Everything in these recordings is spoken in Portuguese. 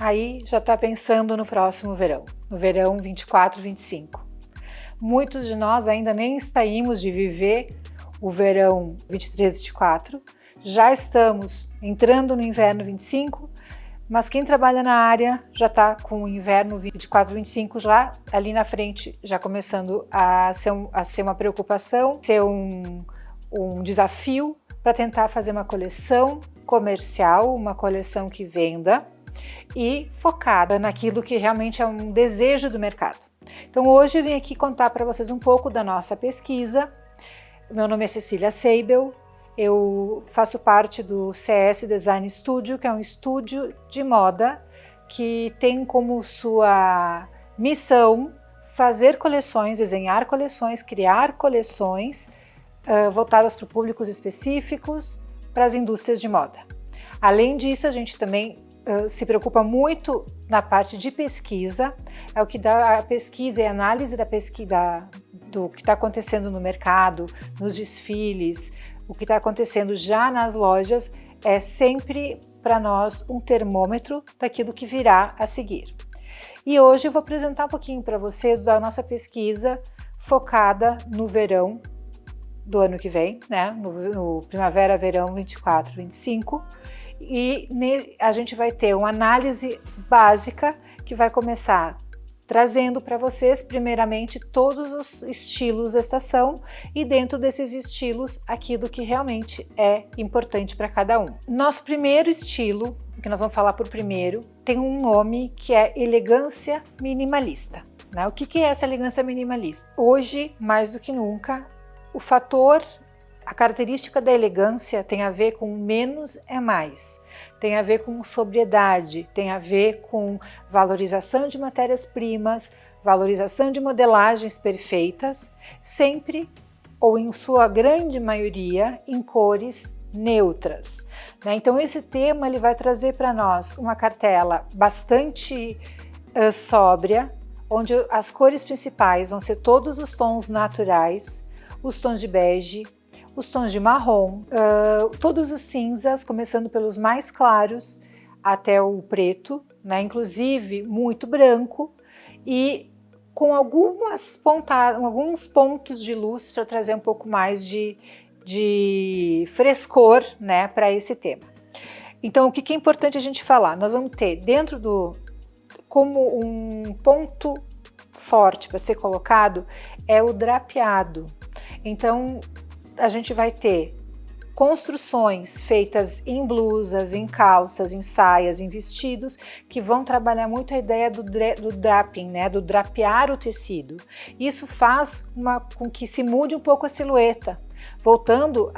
aí já está pensando no próximo verão, no verão 24, 25. Muitos de nós ainda nem saímos de viver o verão 23, 24, já estamos entrando no inverno 25, mas quem trabalha na área já está com o inverno 24, 25 já ali na frente, já começando a ser uma preocupação, ser um desafio para tentar fazer uma coleção comercial, uma coleção que venda e focada naquilo que realmente é um desejo do mercado. Então hoje eu vim aqui contar para vocês um pouco da nossa pesquisa. Meu nome é Cecília Seibel, eu faço parte do CS Design Studio, que é um estúdio de moda que tem como sua missão fazer coleções, desenhar coleções, criar coleções voltadas para públicos específicos, para as indústrias de moda. Além disso, a gente também se preocupa muito na parte de pesquisa, é o que dá a pesquisa e análise da pesquisa do que está acontecendo no mercado, nos desfiles, o que está acontecendo já nas lojas, é sempre para nós um termômetro daquilo que virá a seguir. E hoje eu vou apresentar um pouquinho para vocês da nossa pesquisa focada no verão do ano que vem, né? no primavera-verão 24, 25, e a gente vai ter uma análise básica que vai começar trazendo para vocês, primeiramente, todos os estilos da estação e dentro desses estilos, aquilo que realmente é importante para cada um. Nosso primeiro estilo, que nós vamos falar por primeiro, tem um nome que é elegância minimalista. Né? O que é essa elegância minimalista? Hoje, mais do que nunca, a característica da elegância tem a ver com menos é mais, tem a ver com sobriedade, tem a ver com valorização de matérias-primas, valorização de modelagens perfeitas, sempre ou em sua grande maioria em cores neutras. Né? Então esse tema ele vai trazer para nós uma cartela bastante sóbria, onde as cores principais vão ser todos os tons naturais, os tons de bege, os tons de marrom, todos os cinzas, começando pelos mais claros até o preto, né? Inclusive muito branco e com alguns pontos de luz para trazer um pouco mais de frescor, né, para esse tema. Então, o que é importante a gente falar? Nós vamos ter dentro como um ponto forte para ser colocado é o drapeado. Então, a gente vai ter construções feitas em blusas, em calças, em saias, em vestidos, que vão trabalhar muito a ideia do draping, né, do drapear o tecido. Isso faz com que se mude um pouco a silhueta, voltando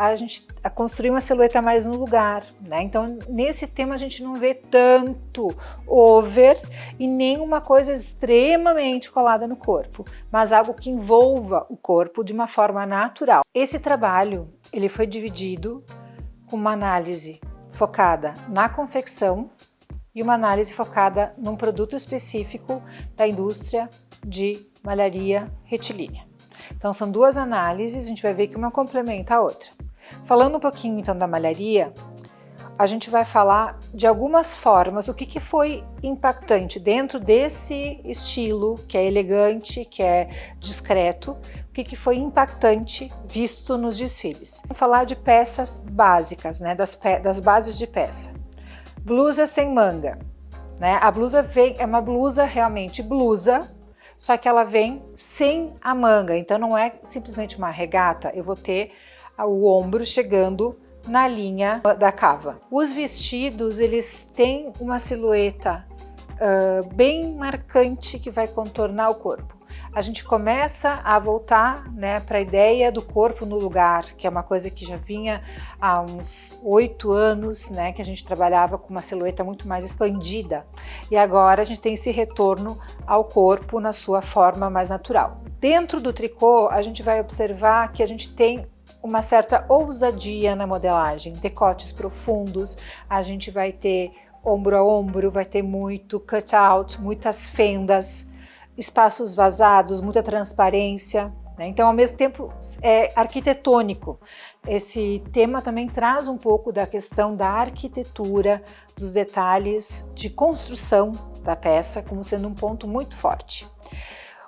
a construir uma silhueta mais no lugar, né? Então, nesse tema a gente não vê tanto over e nem uma coisa extremamente colada no corpo, mas algo que envolva o corpo de uma forma natural. Esse trabalho ele foi dividido com uma análise focada na confecção e uma análise focada num produto específico da indústria de malharia retilínea. Então são duas análises, a gente vai ver que uma complementa a outra. Falando um pouquinho então da malharia, a gente vai falar de algumas formas, o que foi impactante dentro desse estilo que é elegante, que é discreto, o que foi impactante visto nos desfiles. Vamos falar de peças básicas, né, das bases de peça. Blusa sem manga, né? A blusa é uma blusa realmente blusa, só que ela vem sem a manga, então não é simplesmente uma regata, eu vou ter o ombro chegando na linha da cava. Os vestidos, eles têm uma silhueta bem marcante que vai contornar o corpo. A gente começa a voltar, né, para a ideia do corpo no lugar, que é uma coisa que já vinha há uns 8 anos, né, que a gente trabalhava com uma silhueta muito mais expandida. E agora a gente tem esse retorno ao corpo na sua forma mais natural. Dentro do tricô, a gente vai observar que a gente tem uma certa ousadia na modelagem, decotes profundos, a gente vai ter ombro a ombro, vai ter muito cutout, muitas fendas, espaços vazados, muita transparência. né? Então, ao mesmo tempo, é arquitetônico. Esse tema também traz um pouco da questão da arquitetura, dos detalhes de construção da peça, como sendo um ponto muito forte.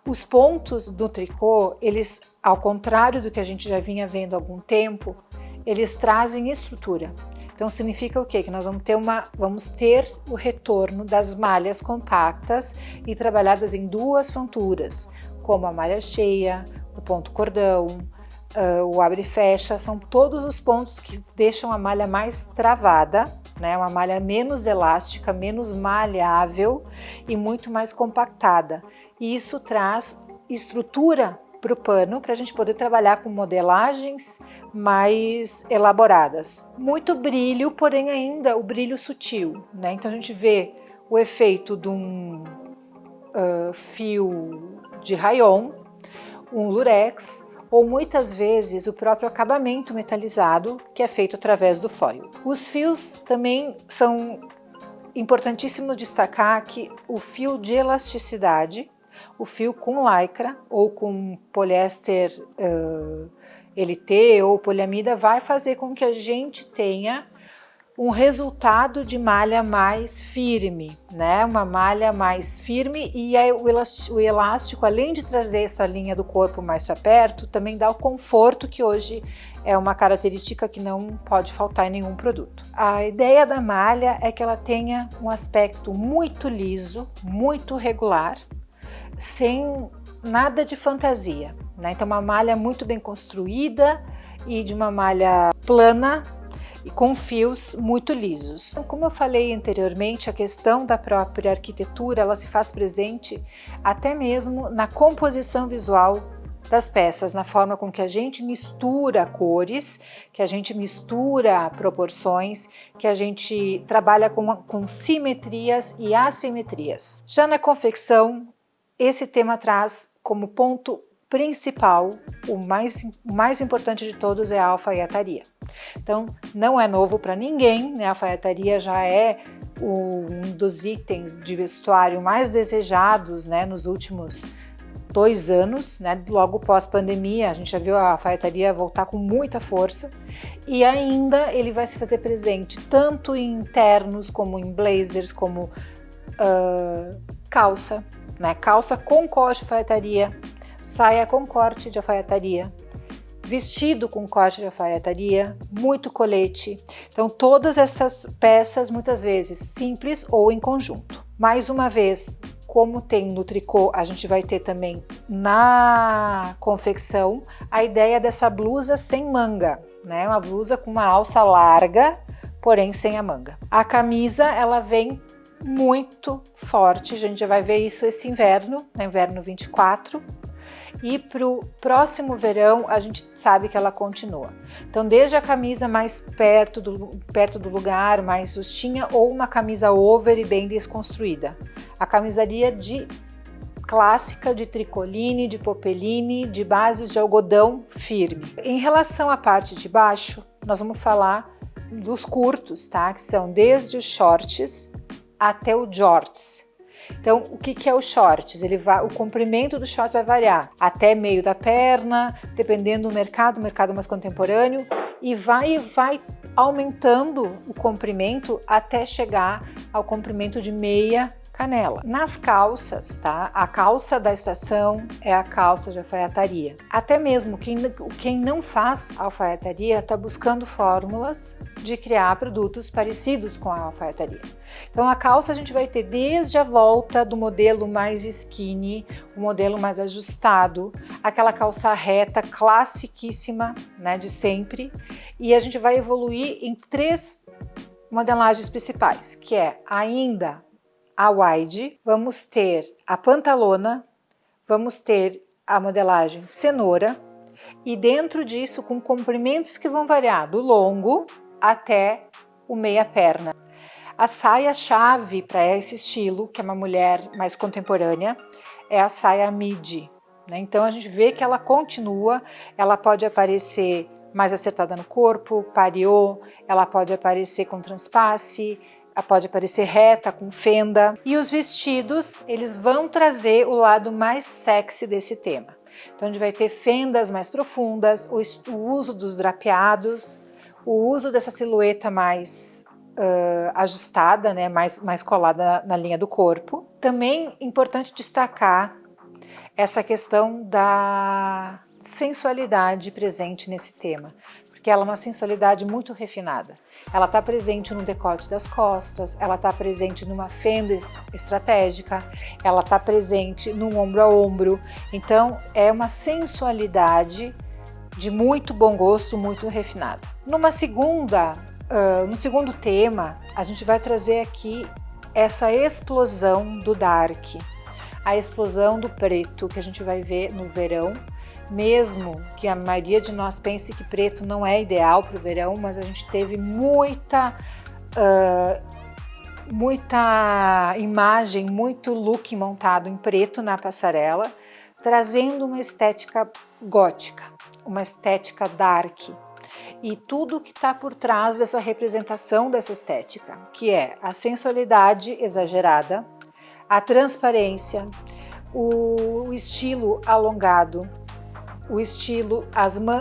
Os pontos do tricô, eles, ao contrário do que a gente já vinha vendo há algum tempo, eles trazem estrutura. Então significa o quê? Que nós vamos ter o retorno das malhas compactas e trabalhadas em duas fronturas, como a malha cheia, o ponto cordão, o abre e fecha, são todos os pontos que deixam a malha mais travada, né? Uma malha menos elástica, menos maleável e muito mais compactada. E isso traz estrutura para o pano, para a gente poder trabalhar com modelagens mais elaboradas. Muito brilho, porém ainda o brilho sutil, né? Então a gente vê o efeito de um fio de rayon, um lurex, ou muitas vezes o próprio acabamento metalizado que é feito através do foil. Os fios também são importantíssimos destacar que o fio de elasticidade, o fio com lycra ou com poliéster LT ou poliamida vai fazer com que a gente tenha um resultado de malha mais firme, né? Uma malha mais firme, e aí o elástico, além de trazer essa linha do corpo mais para perto, também dá o conforto, que hoje é uma característica que não pode faltar em nenhum produto. A ideia da malha é que ela tenha um aspecto muito liso, muito regular, sem nada de fantasia, né? Então uma malha muito bem construída e de uma malha plana e com fios muito lisos. Como eu falei anteriormente, a questão da própria arquitetura, ela se faz presente até mesmo na composição visual das peças, na forma com que a gente mistura cores, que a gente mistura proporções, que a gente trabalha com simetrias e assimetrias. Já na confecção, esse tema traz como ponto principal, o mais importante de todos é a alfaiataria. Então, não é novo para ninguém, né? A alfaiataria já é um dos itens de vestuário mais desejados, né, nos últimos 2 anos, né? Logo pós-pandemia, a gente já viu a alfaiataria voltar com muita força, e ainda ele vai se fazer presente tanto em ternos, como em blazers, como calça, né? Calça com corte de alfaiataria, saia com corte de alfaiataria, vestido com corte de alfaiataria, muito colete. Então todas essas peças muitas vezes simples ou em conjunto. Mais uma vez, como tem no tricô, a gente vai ter também na confecção a ideia dessa blusa sem manga, né? Uma blusa com uma alça larga, porém sem a manga. A camisa, ela vem muito forte, a gente já vai ver isso esse inverno, no inverno 24. E para o próximo verão a gente sabe que ela continua. Então desde a camisa mais perto do lugar, mais justinha, ou uma camisa over e bem desconstruída. A camisaria clássica de tricoline, de popeline, de bases de algodão firme. Em relação à parte de baixo, nós vamos falar dos curtos, tá? Que são desde os shorts até o jorts. Então, o que é o shorts? O comprimento do shorts vai variar até meio da perna, dependendo do mercado mais contemporâneo, e vai aumentando o comprimento até chegar ao comprimento de meia canela. Nas calças, tá? A calça da estação é a calça de alfaiataria. Até mesmo quem não faz alfaiataria está buscando fórmulas de criar produtos parecidos com a alfaiataria. Então a calça a gente vai ter desde a volta do modelo mais skinny, o modelo mais ajustado, aquela calça reta classiquíssima, né, de sempre, e a gente vai evoluir em 3 modelagens principais, que é ainda a wide, vamos ter a pantalona, vamos ter a modelagem cenoura, e dentro disso com comprimentos que vão variar do longo até o meia perna. A saia-chave para esse estilo, que é uma mulher mais contemporânea, é a saia midi, né? Então a gente vê que ela continua, ela pode aparecer mais acertada no corpo, pariô, ela pode aparecer com transpasse, ela pode aparecer reta, com fenda. E os vestidos, eles vão trazer o lado mais sexy desse tema. Então a gente vai ter fendas mais profundas, o uso dos drapeados, o uso dessa silhueta mais ajustada, né, mais colada na linha do corpo. Também é importante destacar essa questão da sensualidade presente nesse tema, porque ela é uma sensualidade muito refinada. Ela está presente no decote das costas, ela está presente numa fenda estratégica, ela está presente no ombro a ombro. Então é uma sensualidade de muito bom gosto, muito refinada. No segundo tema, a gente vai trazer aqui essa explosão do dark, a explosão do preto que a gente vai ver no verão, mesmo que a maioria de nós pense que preto não é ideal para o verão, mas a gente teve muita imagem, muito look montado em preto na passarela, trazendo uma estética gótica, uma estética dark. E tudo que está por trás dessa representação dessa estética, que é a sensualidade exagerada, a transparência, o estilo alongado, o estilo,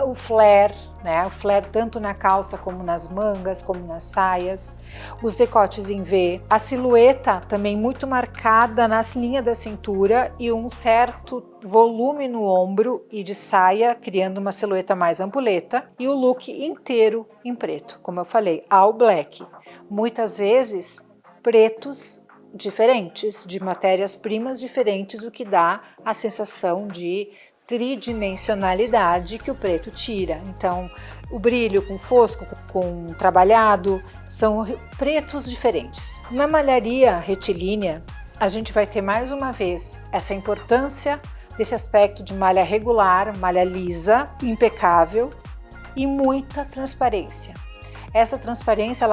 o flare, né? O flare tanto na calça como nas mangas, como nas saias, os decotes em V, a silhueta também muito marcada nas linhas da cintura e um certo volume no ombro e de saia, criando uma silhueta mais ampuleta, e o look inteiro em preto, como eu falei, all black. Muitas vezes pretos diferentes, de matérias-primas diferentes, o que dá a sensação de tridimensionalidade que o preto tira. Então, o brilho com fosco, com trabalhado, são pretos diferentes. Na malharia retilínea, a gente vai ter mais uma vez essa importância desse aspecto de malha regular, malha lisa, impecável e muita transparência. Essa transparência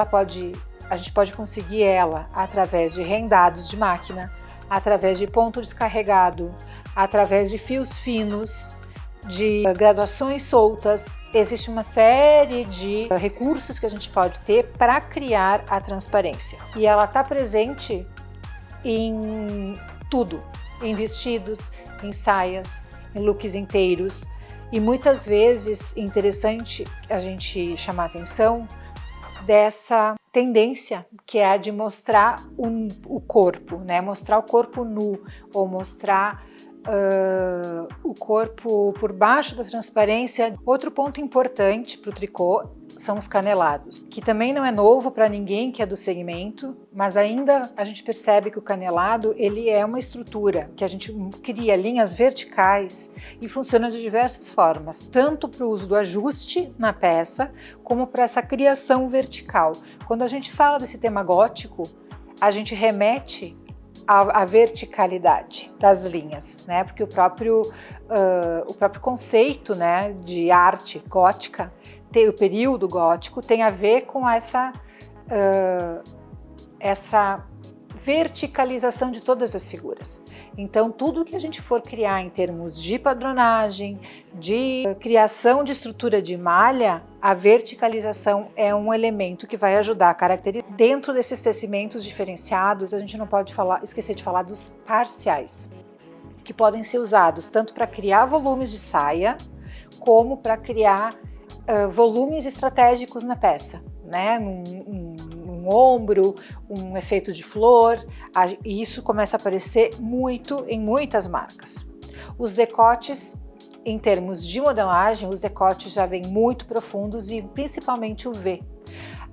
a gente pode conseguir ela através de rendados de máquina, através de ponto descarregado, através de fios finos, de graduações soltas. Existe uma série de recursos que a gente pode ter para criar a transparência. E ela está presente em tudo, em vestidos, em saias, em looks inteiros. E muitas vezes, interessante a gente chamar a atenção dessa tendência que é a de mostrar o corpo, né? Mostrar o corpo nu ou mostrar o corpo por baixo da transparência. Outro ponto importante para o tricô são os canelados, que também não é novo para ninguém que é do segmento, mas ainda a gente percebe que o canelado ele é uma estrutura que a gente cria linhas verticais e funciona de diversas formas, tanto para o uso do ajuste na peça, como para essa criação vertical. Quando a gente fala desse tema gótico, a gente remete à verticalidade das linhas, né? Porque o próprio conceito, né, de arte gótica, o período gótico, tem a ver com essa verticalização de todas as figuras. Então, tudo que a gente for criar em termos de padronagem, de criação de estrutura de malha, a verticalização é um elemento que vai ajudar a caracterizar. Dentro desses tecimentos diferenciados, a gente não pode esquecer de falar dos parciais, que podem ser usados tanto para criar volumes de saia, como para criar volumes estratégicos na peça, né? Um ombro, um efeito de flor, e isso começa a aparecer muito em muitas marcas. Os decotes, em termos de modelagem, os decotes já vêm muito profundos e principalmente o V.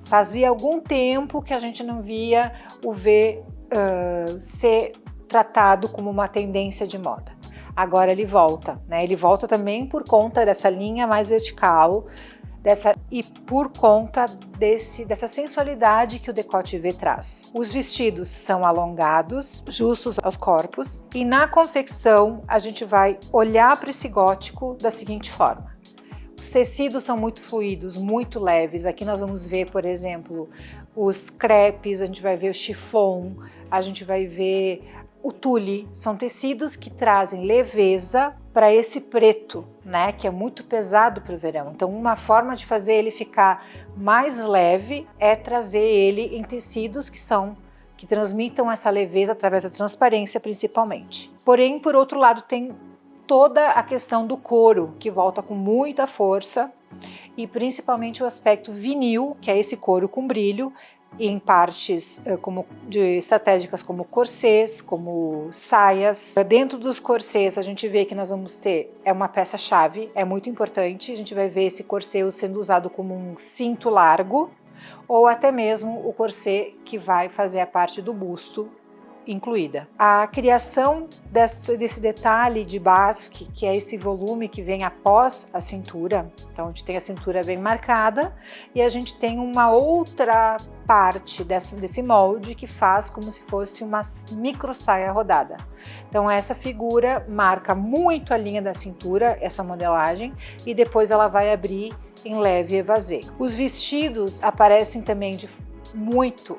Fazia algum tempo que a gente não via o V ser tratado como uma tendência de moda. Agora ele volta, né? Ele volta também por conta dessa linha mais vertical, e por conta dessa sensualidade que o decote V traz. Os vestidos são alongados, justos aos corpos, e na confecção a gente vai olhar para esse gótico da seguinte forma. Os tecidos são muito fluidos, muito leves. Aqui nós vamos ver, por exemplo, os crepes, a gente vai ver o chiffon, a gente vai ver o tule. São tecidos que trazem leveza para esse preto, né, que é muito pesado para o verão. Então, uma forma de fazer ele ficar mais leve é trazer ele em tecidos que transmitam essa leveza através da transparência, principalmente. Porém, por outro lado, tem toda a questão do couro, que volta com muita força, e principalmente o aspecto vinil, que é esse couro com brilho, em partes estratégicas como corsês, como saias. Dentro dos corsês a gente vê que nós vamos ter uma peça-chave, é muito importante, a gente vai ver esse corsê sendo usado como um cinto largo, ou até mesmo o corsê que vai fazer a parte do busto incluída. A criação desse detalhe de basque, que é esse volume que vem após a cintura, então a gente tem a cintura bem marcada e a gente tem uma outra parte desse molde que faz como se fosse uma micro saia rodada. Então essa figura marca muito a linha da cintura, essa modelagem, e depois ela vai abrir em leve evasê. Os vestidos aparecem também de muito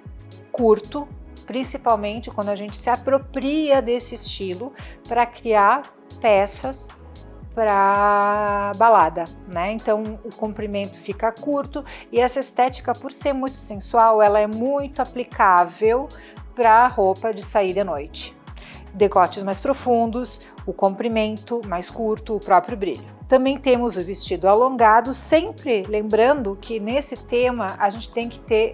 curto, principalmente quando a gente se apropria desse estilo para criar peças para balada, né? Então o comprimento fica curto e essa estética, por ser muito sensual, ela é muito aplicável para roupa de sair de noite. Decotes mais profundos, o comprimento mais curto, o próprio brilho. Também temos o vestido alongado, sempre lembrando que nesse tema a gente tem que ter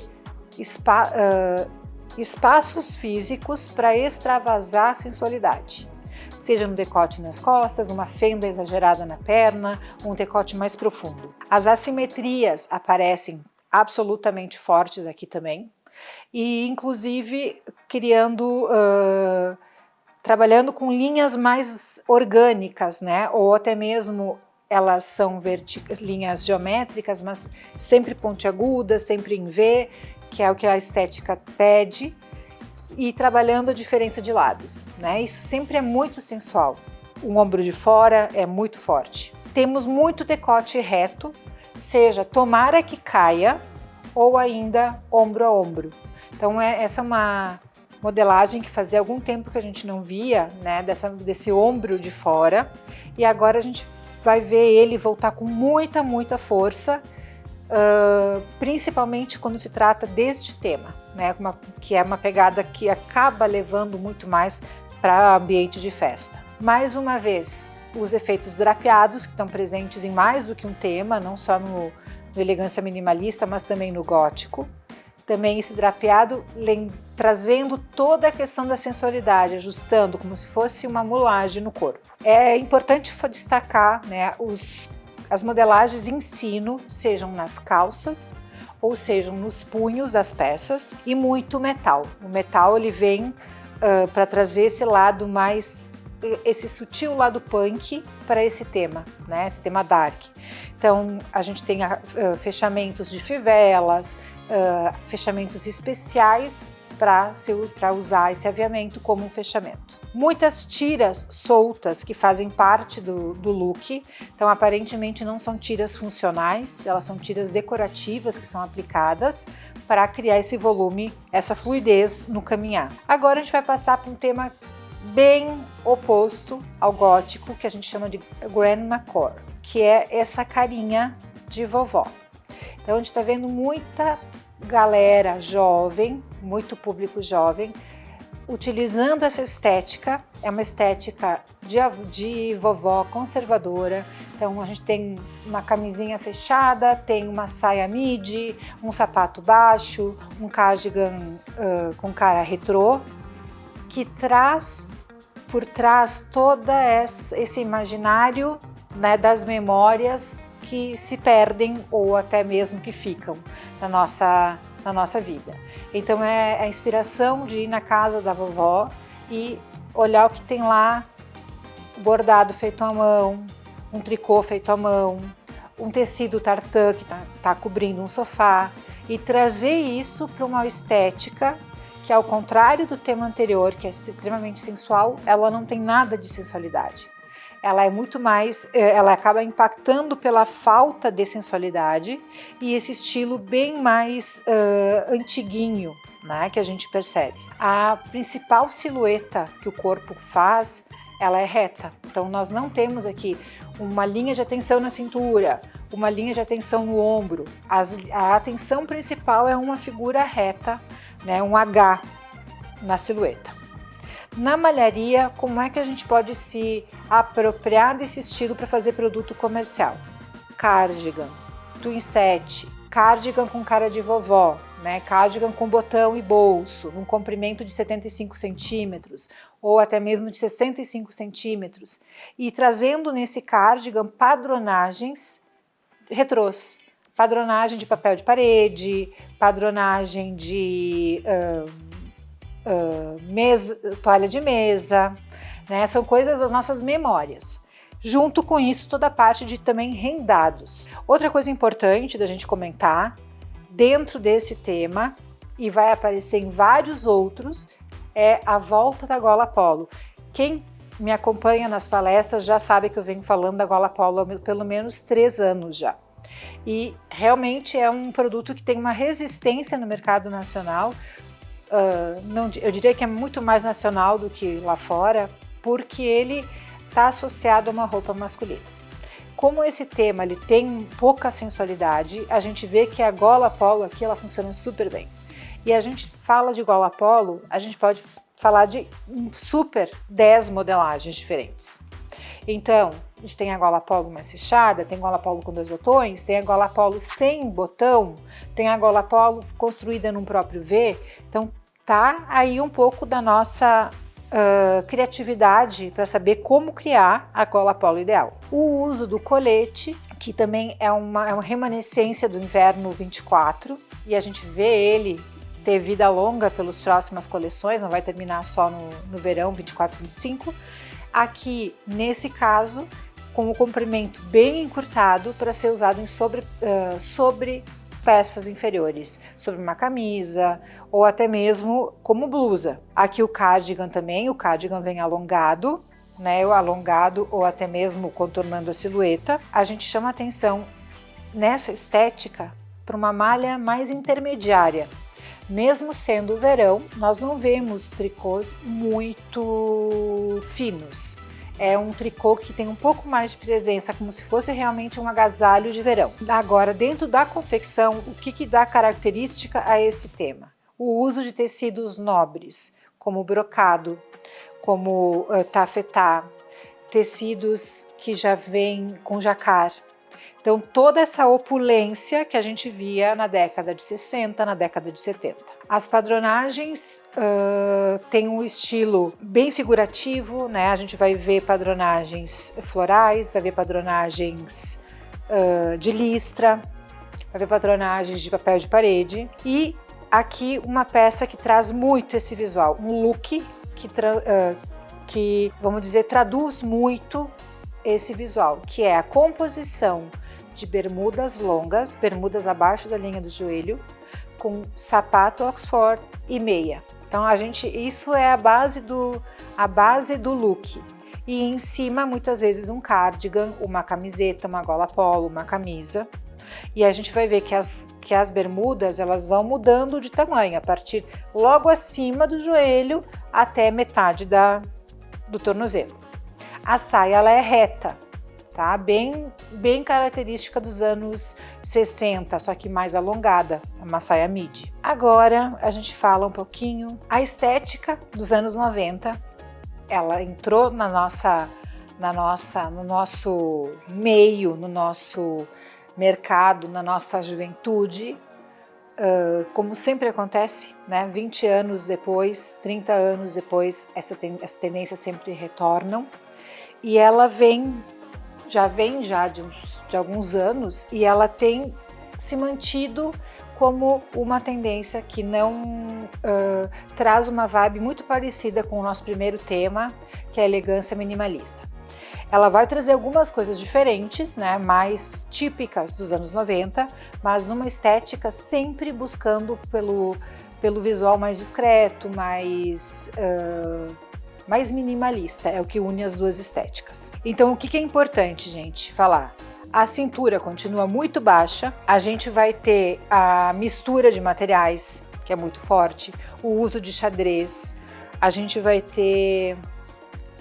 espaços físicos para extravasar a sensualidade, seja no decote nas costas, uma fenda exagerada na perna, um decote mais profundo. As assimetrias aparecem absolutamente fortes aqui também, e inclusive trabalhando com linhas mais orgânicas, né? Ou até mesmo elas são linhas geométricas, mas sempre pontiagudas, sempre em V, que é o que a estética pede, e trabalhando a diferença de lados, né? Isso sempre é muito sensual. O ombro de fora é muito forte. Temos muito decote reto, seja tomara que caia ou ainda ombro a ombro. Então essa é uma modelagem que fazia algum tempo que a gente não via, né? Desse ombro de fora, e agora a gente vai ver ele voltar com muita força. Principalmente quando se trata deste tema, né, que é uma pegada que acaba levando muito mais para ambiente de festa. Mais uma vez, os efeitos drapeados que estão presentes em mais do que um tema, não só no elegância minimalista, mas também no gótico. Também esse drapeado trazendo toda a questão da sensualidade, ajustando como se fosse uma mulagem no corpo. É importante destacar, né, as modelagens em sino, sejam nas calças ou sejam nos punhos das peças, e muito metal. O metal ele vem para trazer esse sutil lado punk para esse tema, né? Esse tema dark. Então a gente tem fechamentos de fivelas, fechamentos especiais para usar esse aviamento como um fechamento. Muitas tiras soltas que fazem parte do look, então aparentemente não são tiras funcionais, elas são tiras decorativas que são aplicadas para criar esse volume, essa fluidez no caminhar. Agora a gente vai passar para um tema bem oposto ao gótico, que a gente chama de grandma core, que é essa carinha de vovó. Então a gente está vendo muita galera jovem, muito público jovem, utilizando essa estética. É uma estética de vovó conservadora. Então a gente tem uma camisinha fechada, tem uma saia midi, um sapato baixo, um cardigan com cara retrô, que traz por trás todo esse imaginário, né, das memórias que se perdem ou até mesmo que ficam na nossa vida. Então é a inspiração de ir na casa da vovó e olhar o que tem lá, bordado feito à mão, um tricô feito à mão, um tecido tartan que tá cobrindo um sofá, e trazer isso para uma estética que, ao contrário do tema anterior, que é extremamente sensual, ela não tem nada de sensualidade. Ela é muito mais, ela acaba impactando pela falta de sensualidade e esse estilo bem mais antiguinho, né, que a gente percebe. A principal silhueta que o corpo faz, ela é reta. Então nós não temos aqui uma linha de atenção na cintura, uma linha de atenção no ombro. A atenção principal é uma figura reta, né, um H na silhueta. Na malharia, como é que a gente pode se apropriar desse estilo para fazer produto comercial? Cardigan, twin set, cardigan com cara de vovó, né? Cardigan com botão e bolso, num comprimento de 75 centímetros ou até mesmo de 65 centímetros, e trazendo nesse cardigan padronagens retrôs, padronagem de papel de parede, padronagem de toalha de mesa, né? São coisas das nossas memórias. Junto com isso, toda a parte de também rendados. Outra coisa importante da gente comentar, dentro desse tema, e vai aparecer em vários outros, é a volta da gola polo. Quem me acompanha nas palestras já sabe que eu venho falando da gola polo há pelo menos 3 anos já. E realmente é um produto que tem uma resistência no mercado nacional, eu diria que é muito mais nacional do que lá fora, porque ele está associado a uma roupa masculina. Como esse tema ele tem pouca sensualidade, a gente vê que a gola polo aqui ela funciona super bem. E a gente fala de gola polo, a gente pode falar de super 10 modelagens diferentes. Então, a gente tem a gola polo mais fechada, tem gola polo com 2 botões, tem a gola polo sem botão, tem a gola polo construída num próprio V. Então, tá aí um pouco da nossa criatividade para saber como criar a gola polo ideal. O uso do colete, que também é uma remanescência do inverno 24, e a gente vê ele ter vida longa pelas próximas coleções, não vai terminar só no verão 24-25. Aqui, nesse caso, com o comprimento bem encurtado para ser usado sobre peças inferiores, sobre uma camisa ou até mesmo como blusa. Aqui o cardigan também, o cardigan vem alongado, né, ou alongado ou até mesmo contornando a silhueta. A gente chama atenção nessa estética para uma malha mais intermediária. Mesmo sendo verão, nós não vemos tricôs muito finos. É um tricô que tem um pouco mais de presença, como se fosse realmente um agasalho de verão. Agora, dentro da confecção, o que dá característica a esse tema? O uso de tecidos nobres, como brocado, como tafetá, tecidos que já vêm com jacar. Então, toda essa opulência que a gente via na década de 60, na década de 70. As padronagens têm um estilo bem figurativo, né? A gente vai ver padronagens florais, vai ver padronagens de listra, vai ver padronagens de papel de parede. E aqui uma peça que traz muito esse visual, um look que vamos dizer, traduz muito esse visual, que é a composição de bermudas longas, bermudas abaixo da linha do joelho, com sapato Oxford e meia. Então isso é a base do look. E em cima muitas vezes um cardigan, uma camiseta, uma gola polo, uma camisa. E a gente vai ver que as bermudas elas vão mudando de tamanho, a partir logo acima do joelho até metade do tornozelo. A saia ela é reta, tá? Bem característica dos anos 60, só que mais alongada, uma saia midi. Agora a gente fala um pouquinho a estética dos anos 90. Ela entrou no nosso meio, no nosso mercado, na nossa juventude, como sempre acontece, né? 20 anos depois, 30 anos depois, essa tendência sempre retornam. E ela já vem de alguns anos, e ela tem se mantido como uma tendência que não traz uma vibe muito parecida com o nosso primeiro tema, que é a elegância minimalista. Ela vai trazer algumas coisas diferentes, né, mais típicas dos anos 90, mas numa estética sempre buscando pelo visual mais discreto, mais minimalista, é o que une as duas estéticas. Então, o que é importante, gente, falar? A cintura continua muito baixa, a gente vai ter a mistura de materiais, que é muito forte, o uso de xadrez, a gente vai ter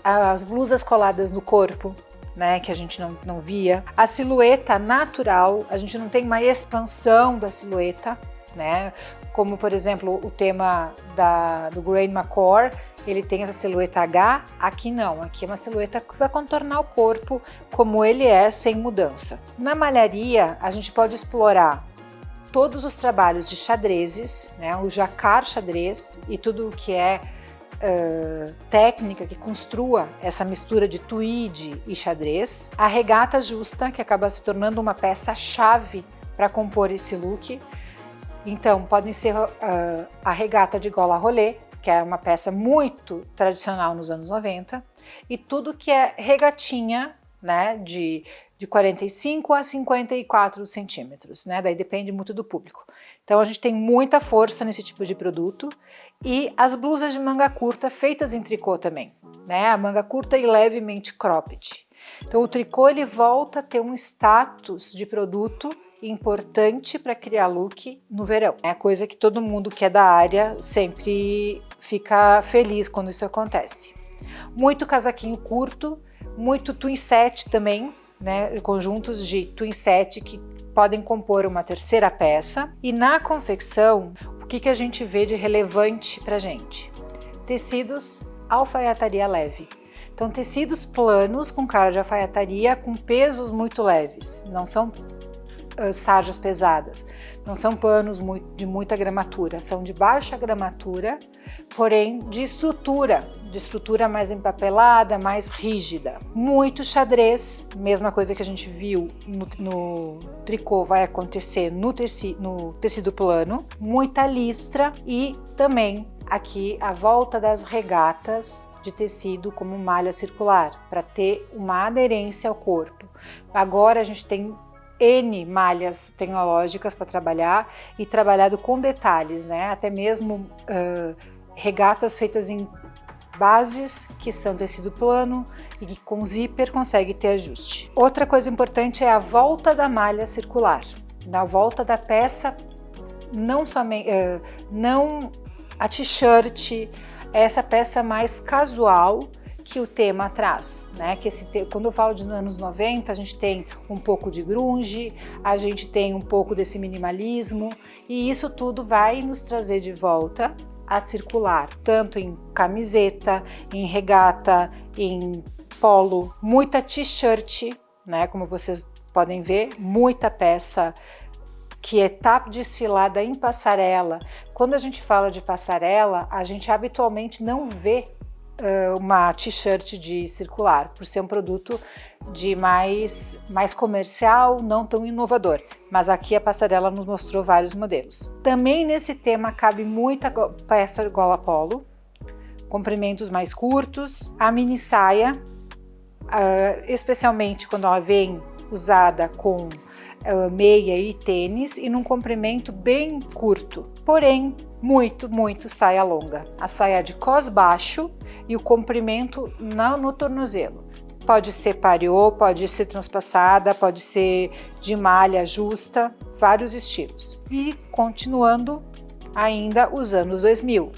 as blusas coladas no corpo, né, que a gente não via. A silhueta natural, a gente não tem uma expansão da silhueta, né, como por exemplo o tema do Grain Macore, ele tem essa silhueta H, aqui não, aqui é uma silhueta que vai contornar o corpo como ele é, sem mudança. Na malharia, a gente pode explorar todos os trabalhos de xadrezes, né, o jacquard xadrez e tudo o que é técnica que construa essa mistura de tweed e xadrez. A regata justa, que acaba se tornando uma peça-chave para compor esse look. Então, podem ser a regata de gola rolê, que é uma peça muito tradicional nos anos 90, e tudo que é regatinha, né, de 45 a 54 centímetros, né? Daí depende muito do público. Então a gente tem muita força nesse tipo de produto, e as blusas de manga curta feitas em tricô também, né? A manga curta e levemente cropped. Então o tricô ele volta a ter um status de produto importante para criar look no verão. É coisa que todo mundo que é da área sempre fica feliz quando isso acontece. Muito casaquinho curto, muito twin set também, né, conjuntos de twin set que podem compor uma terceira peça. E na confecção, o que a gente vê de relevante para a gente? Tecidos alfaiataria leve. Então, tecidos planos com cara de alfaiataria com pesos muito leves, não são sarjas pesadas, não são panos de muita gramatura, são de baixa gramatura, porém de estrutura mais empapelada, mais rígida. Muito xadrez, mesma coisa que a gente viu no tricô vai acontecer no tecido plano, muita listra e também aqui a volta das regatas de tecido como malha circular, para ter uma aderência ao corpo. Agora a gente tem N malhas tecnológicas para trabalhar e trabalhado com detalhes, né? Até mesmo regatas feitas em bases que são tecido plano e que com zíper consegue ter ajuste. Outra coisa importante é a volta da malha circular, na volta da peça, não a t-shirt, essa peça mais casual que o tema traz, né? Que quando eu falo de anos 90, a gente tem um pouco de grunge, a gente tem um pouco desse minimalismo, e isso tudo vai nos trazer de volta a circular, tanto em camiseta, em regata, em polo, muita t-shirt, né? Como vocês podem ver, muita peça que está desfilada em passarela. Quando a gente fala de passarela, a gente habitualmente não vê uma t-shirt de circular, por ser um produto de mais comercial, não tão inovador. Mas aqui a passarela nos mostrou vários modelos. Também nesse tema cabe muita peça de gola polo, comprimentos mais curtos, a mini saia, especialmente quando ela vem usada com meia e tênis e num comprimento bem curto, porém muito saia longa. A saia de cós baixo e o comprimento no tornozelo. Pode ser pariô, pode ser transpassada, pode ser de malha justa, vários estilos. E continuando ainda os anos 2000.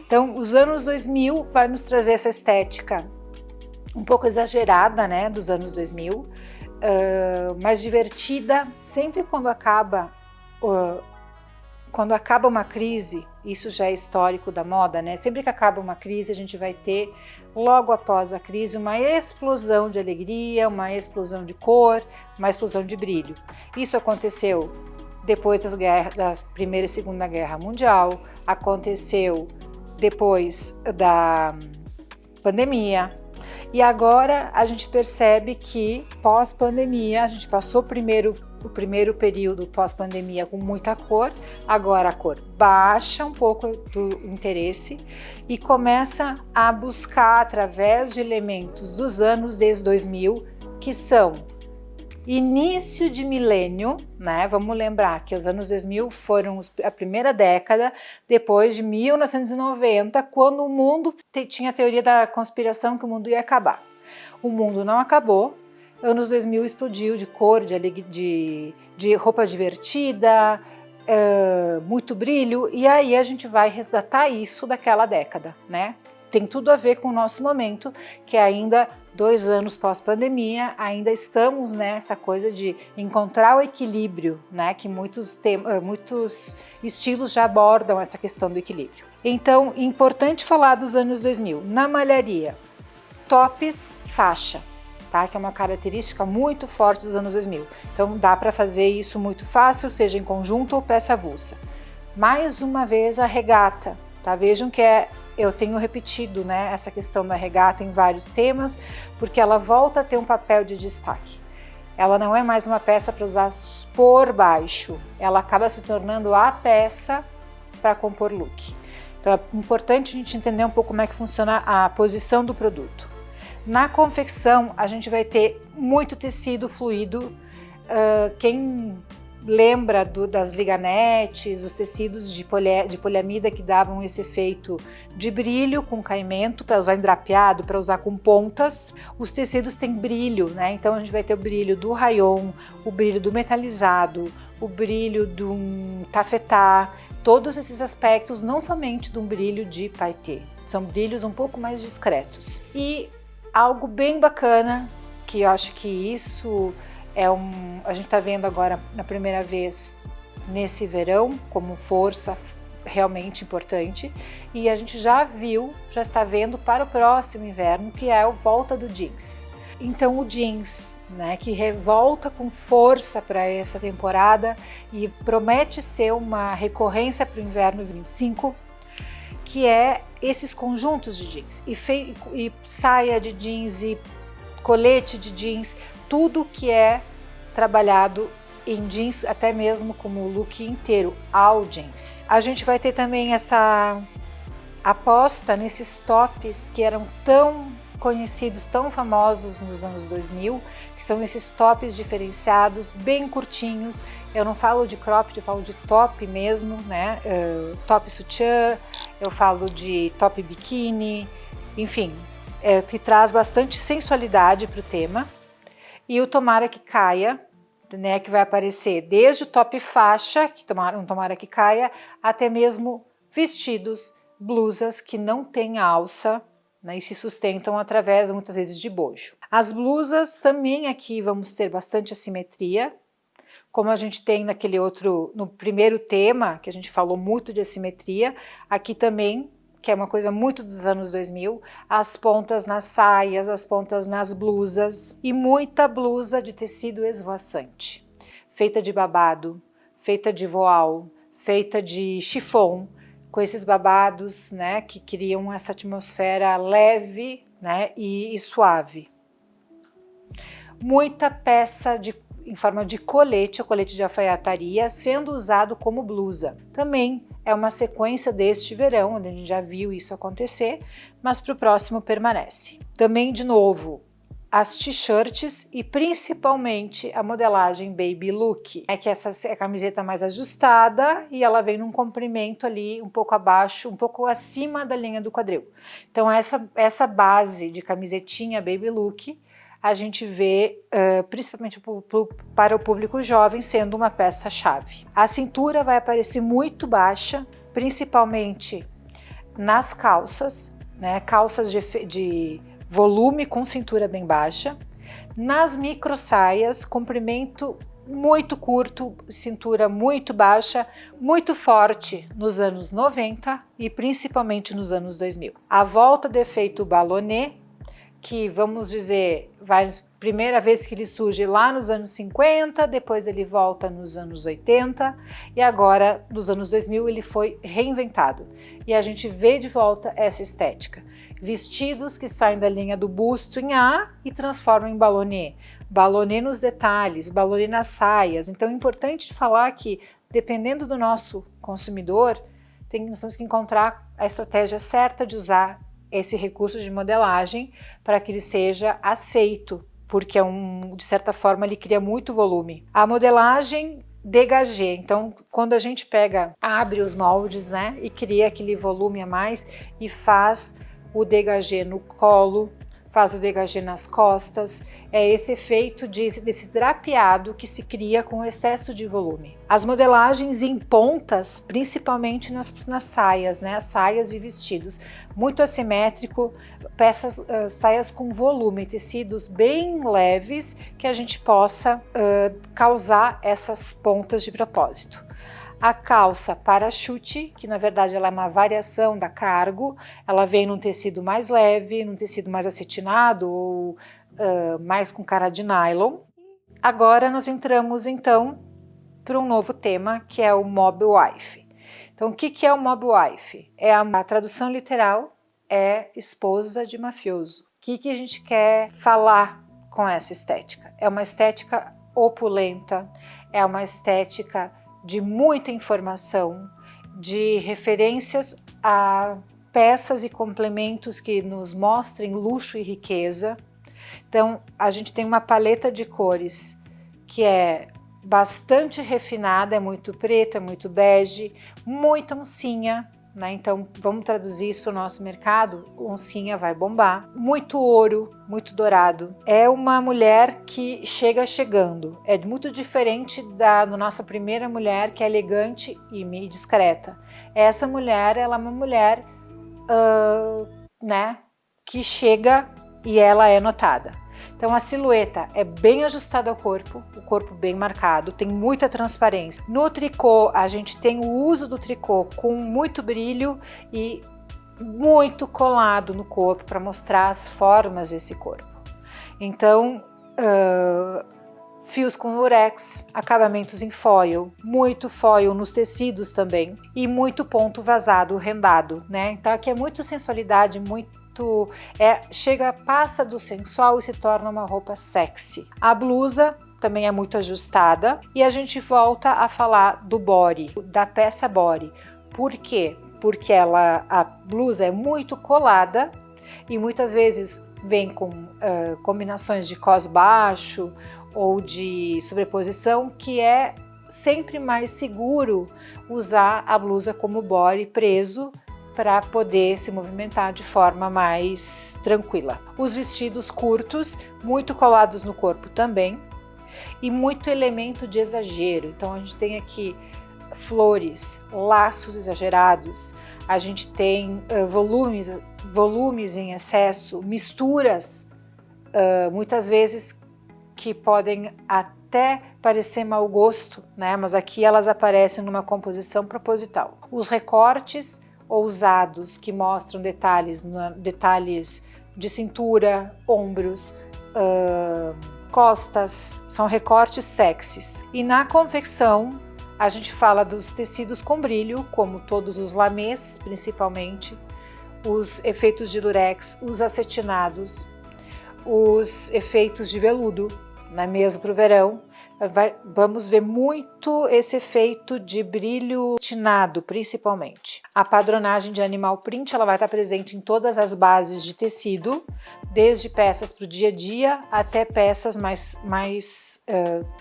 Então, os anos 2000 vai nos trazer essa estética um pouco exagerada, né, dos anos 2000, mais divertida. Sempre quando acaba uma crise, isso já é histórico da moda, né? Sempre que acaba uma crise, a gente vai ter, logo após a crise, uma explosão de alegria, uma explosão de cor, uma explosão de brilho. Isso aconteceu depois da Primeira e Segunda Guerra Mundial, aconteceu depois da pandemia, e agora a gente percebe que pós-pandemia, a gente passou o primeiro período pós-pandemia com muita cor, agora a cor baixa um pouco do interesse e começa a buscar através de elementos dos anos desde 2000, que são início de milênio, né? Vamos lembrar que os anos 2000 foram a primeira década depois de 1990, quando o mundo tinha a teoria da conspiração que o mundo ia acabar. O mundo não acabou. Anos 2000 explodiu de cor, de roupa divertida, muito brilho, e aí a gente vai resgatar isso daquela década, né? tem tudo a ver com o nosso momento, que é ainda 2 anos pós-pandemia, ainda estamos nessa coisa de encontrar o equilíbrio, né? Que muitos estilos já abordam essa questão do equilíbrio. Então, importante falar dos anos 2000. Na malharia, tops faixa, tá? Que é uma característica muito forte dos anos 2000. Então, dá para fazer isso muito fácil, seja em conjunto ou peça avulsa. Mais uma vez, a regata, tá? Vejam que eu tenho repetido, né, essa questão da regata em vários temas, porque ela volta a ter um papel de destaque. Ela não é mais uma peça para usar por baixo, ela acaba se tornando a peça para compor look. Então é importante a gente entender um pouco como é que funciona a posição do produto. Na confecção, a gente vai ter muito tecido fluido. Quem lembra das liganetes, os tecidos de poliamida que davam esse efeito de brilho com caimento, para usar endrapeado, para usar com pontas. Os tecidos têm brilho, né? Então a gente vai ter o brilho do rayon, o brilho do metalizado, o brilho do tafetá, todos esses aspectos, não somente de um brilho de paetê, são brilhos um pouco mais discretos. E algo bem bacana, que eu acho que isso a gente está vendo agora na primeira vez nesse verão como força realmente importante, e a gente já está vendo para o próximo inverno, que é a volta do jeans. Então o jeans, né, que volta com força para essa temporada e promete ser uma recorrência para o inverno 25, que é esses conjuntos de jeans e saia de jeans e colete de jeans, tudo que é trabalhado em jeans, até mesmo como o look inteiro, all jeans. A gente vai ter também essa aposta nesses tops que eram tão conhecidos, tão famosos nos anos 2000, que são esses tops diferenciados, bem curtinhos. Eu não falo de cropped, eu falo de top mesmo, né? Top sutiã, eu falo de top biquíni, enfim, que traz bastante sensualidade para o tema. E o Tomara que Caia, né, que vai aparecer desde o top faixa, que tomara que caia, até mesmo vestidos, blusas que não têm alça, né, e se sustentam através, muitas vezes, de bojo. As blusas também aqui vamos ter bastante assimetria, como a gente tem no primeiro tema, que a gente falou muito de assimetria, aqui também, que é uma coisa muito dos anos 2000, as pontas nas saias, as pontas nas blusas, e muita blusa de tecido esvoaçante, feita de babado, feita de voal, feita de chiffon, com esses babados, né, que criam essa atmosfera leve, né, e suave. Muita peça em forma de colete, o colete de alfaiataria, sendo usado como blusa. Também é uma sequência deste verão, onde a gente já viu isso acontecer, mas para o próximo permanece. Também, de novo, as t-shirts e principalmente a modelagem baby look. É que essa é a camiseta mais ajustada e ela vem num comprimento ali um pouco abaixo, um pouco acima da linha do quadril. Então essa base de camisetinha baby look a gente vê principalmente para o público jovem sendo uma peça-chave. A cintura vai aparecer muito baixa, principalmente nas calças, né? Calças de volume com cintura bem baixa. Nas micro saias, comprimento muito curto, cintura muito baixa, muito forte nos anos 90 e principalmente nos anos 2000. A volta do efeito ballonnet, que vamos dizer, primeira vez que ele surge lá nos anos 50, depois ele volta nos anos 80 e agora nos anos 2000 ele foi reinventado. E a gente vê de volta essa estética. Vestidos que saem da linha do busto em A e transformam em ballonnet. Ballonnet nos detalhes, ballonnet nas saias. Então é importante falar que, dependendo do nosso consumidor, nós temos que encontrar a estratégia certa de usar esse recurso de modelagem para que ele seja aceito, porque de certa forma ele cria muito volume. A modelagem dégagé, então quando a gente abre os moldes, né, e cria aquele volume a mais e faz o dégagé no colo, vasodegagê nas costas, é esse efeito desse drapeado que se cria com excesso de volume. As modelagens em pontas, principalmente nas saias, né? As saias e vestidos, muito assimétrico, saias com volume, tecidos bem leves que a gente possa causar essas pontas de propósito. A calça parachute, que na verdade ela é uma variação da cargo, ela vem num tecido mais leve, num tecido mais acetinado ou mais com cara de nylon. Agora nós entramos então para um novo tema, que é o mob wife. Então o que é o mob wife? A tradução literal é esposa de mafioso. O que a gente quer falar com essa estética? É uma estética opulenta, é uma estética de muita informação, de referências a peças e complementos que nos mostrem luxo e riqueza. Então, a gente tem uma paleta de cores que é bastante refinada, é muito preto, é muito bege, muita oncinha, né? Então, vamos traduzir isso para o nosso mercado, oncinha vai bombar. Muito ouro, muito dourado. É uma mulher que chega chegando. É muito diferente da nossa primeira mulher, que é elegante e discreta. Essa mulher, ela é uma mulher né, que chega e ela é notada. Então a silhueta é bem ajustada ao corpo, o corpo bem marcado, tem muita transparência. No tricô, a gente tem o uso do tricô com muito brilho e muito colado no corpo para mostrar as formas desse corpo. Então, fios com lurex, acabamentos em foil, muito foil nos tecidos também e muito ponto vazado, rendado, né? Então aqui é muito sensualidade, passa do sensual e se torna uma roupa sexy. A blusa também é muito ajustada e a gente volta a falar do body, da peça body. Por quê? Porque a blusa é muito colada e muitas vezes vem com combinações de cos baixo ou de sobreposição, que é sempre mais seguro usar a blusa como body preso para poder se movimentar de forma mais tranquila. Os vestidos curtos, muito colados no corpo também, e muito elemento de exagero. Então a gente tem aqui flores, laços exagerados, a gente tem volumes em excesso, misturas, muitas vezes que podem até parecer mau gosto, né? Mas aqui elas aparecem numa composição proposital. Os recortes ousados que mostram detalhes de cintura, ombros, costas, são recortes sexys. E na confecção a gente fala dos tecidos com brilho, como todos os lamés principalmente, os efeitos de lurex, os acetinados, os efeitos de veludo, não é mesmo para o verão? Vamos ver muito esse efeito de brilho tinado, principalmente. A padronagem de animal print ela vai estar presente em todas as bases de tecido, desde peças para o dia a dia até peças mais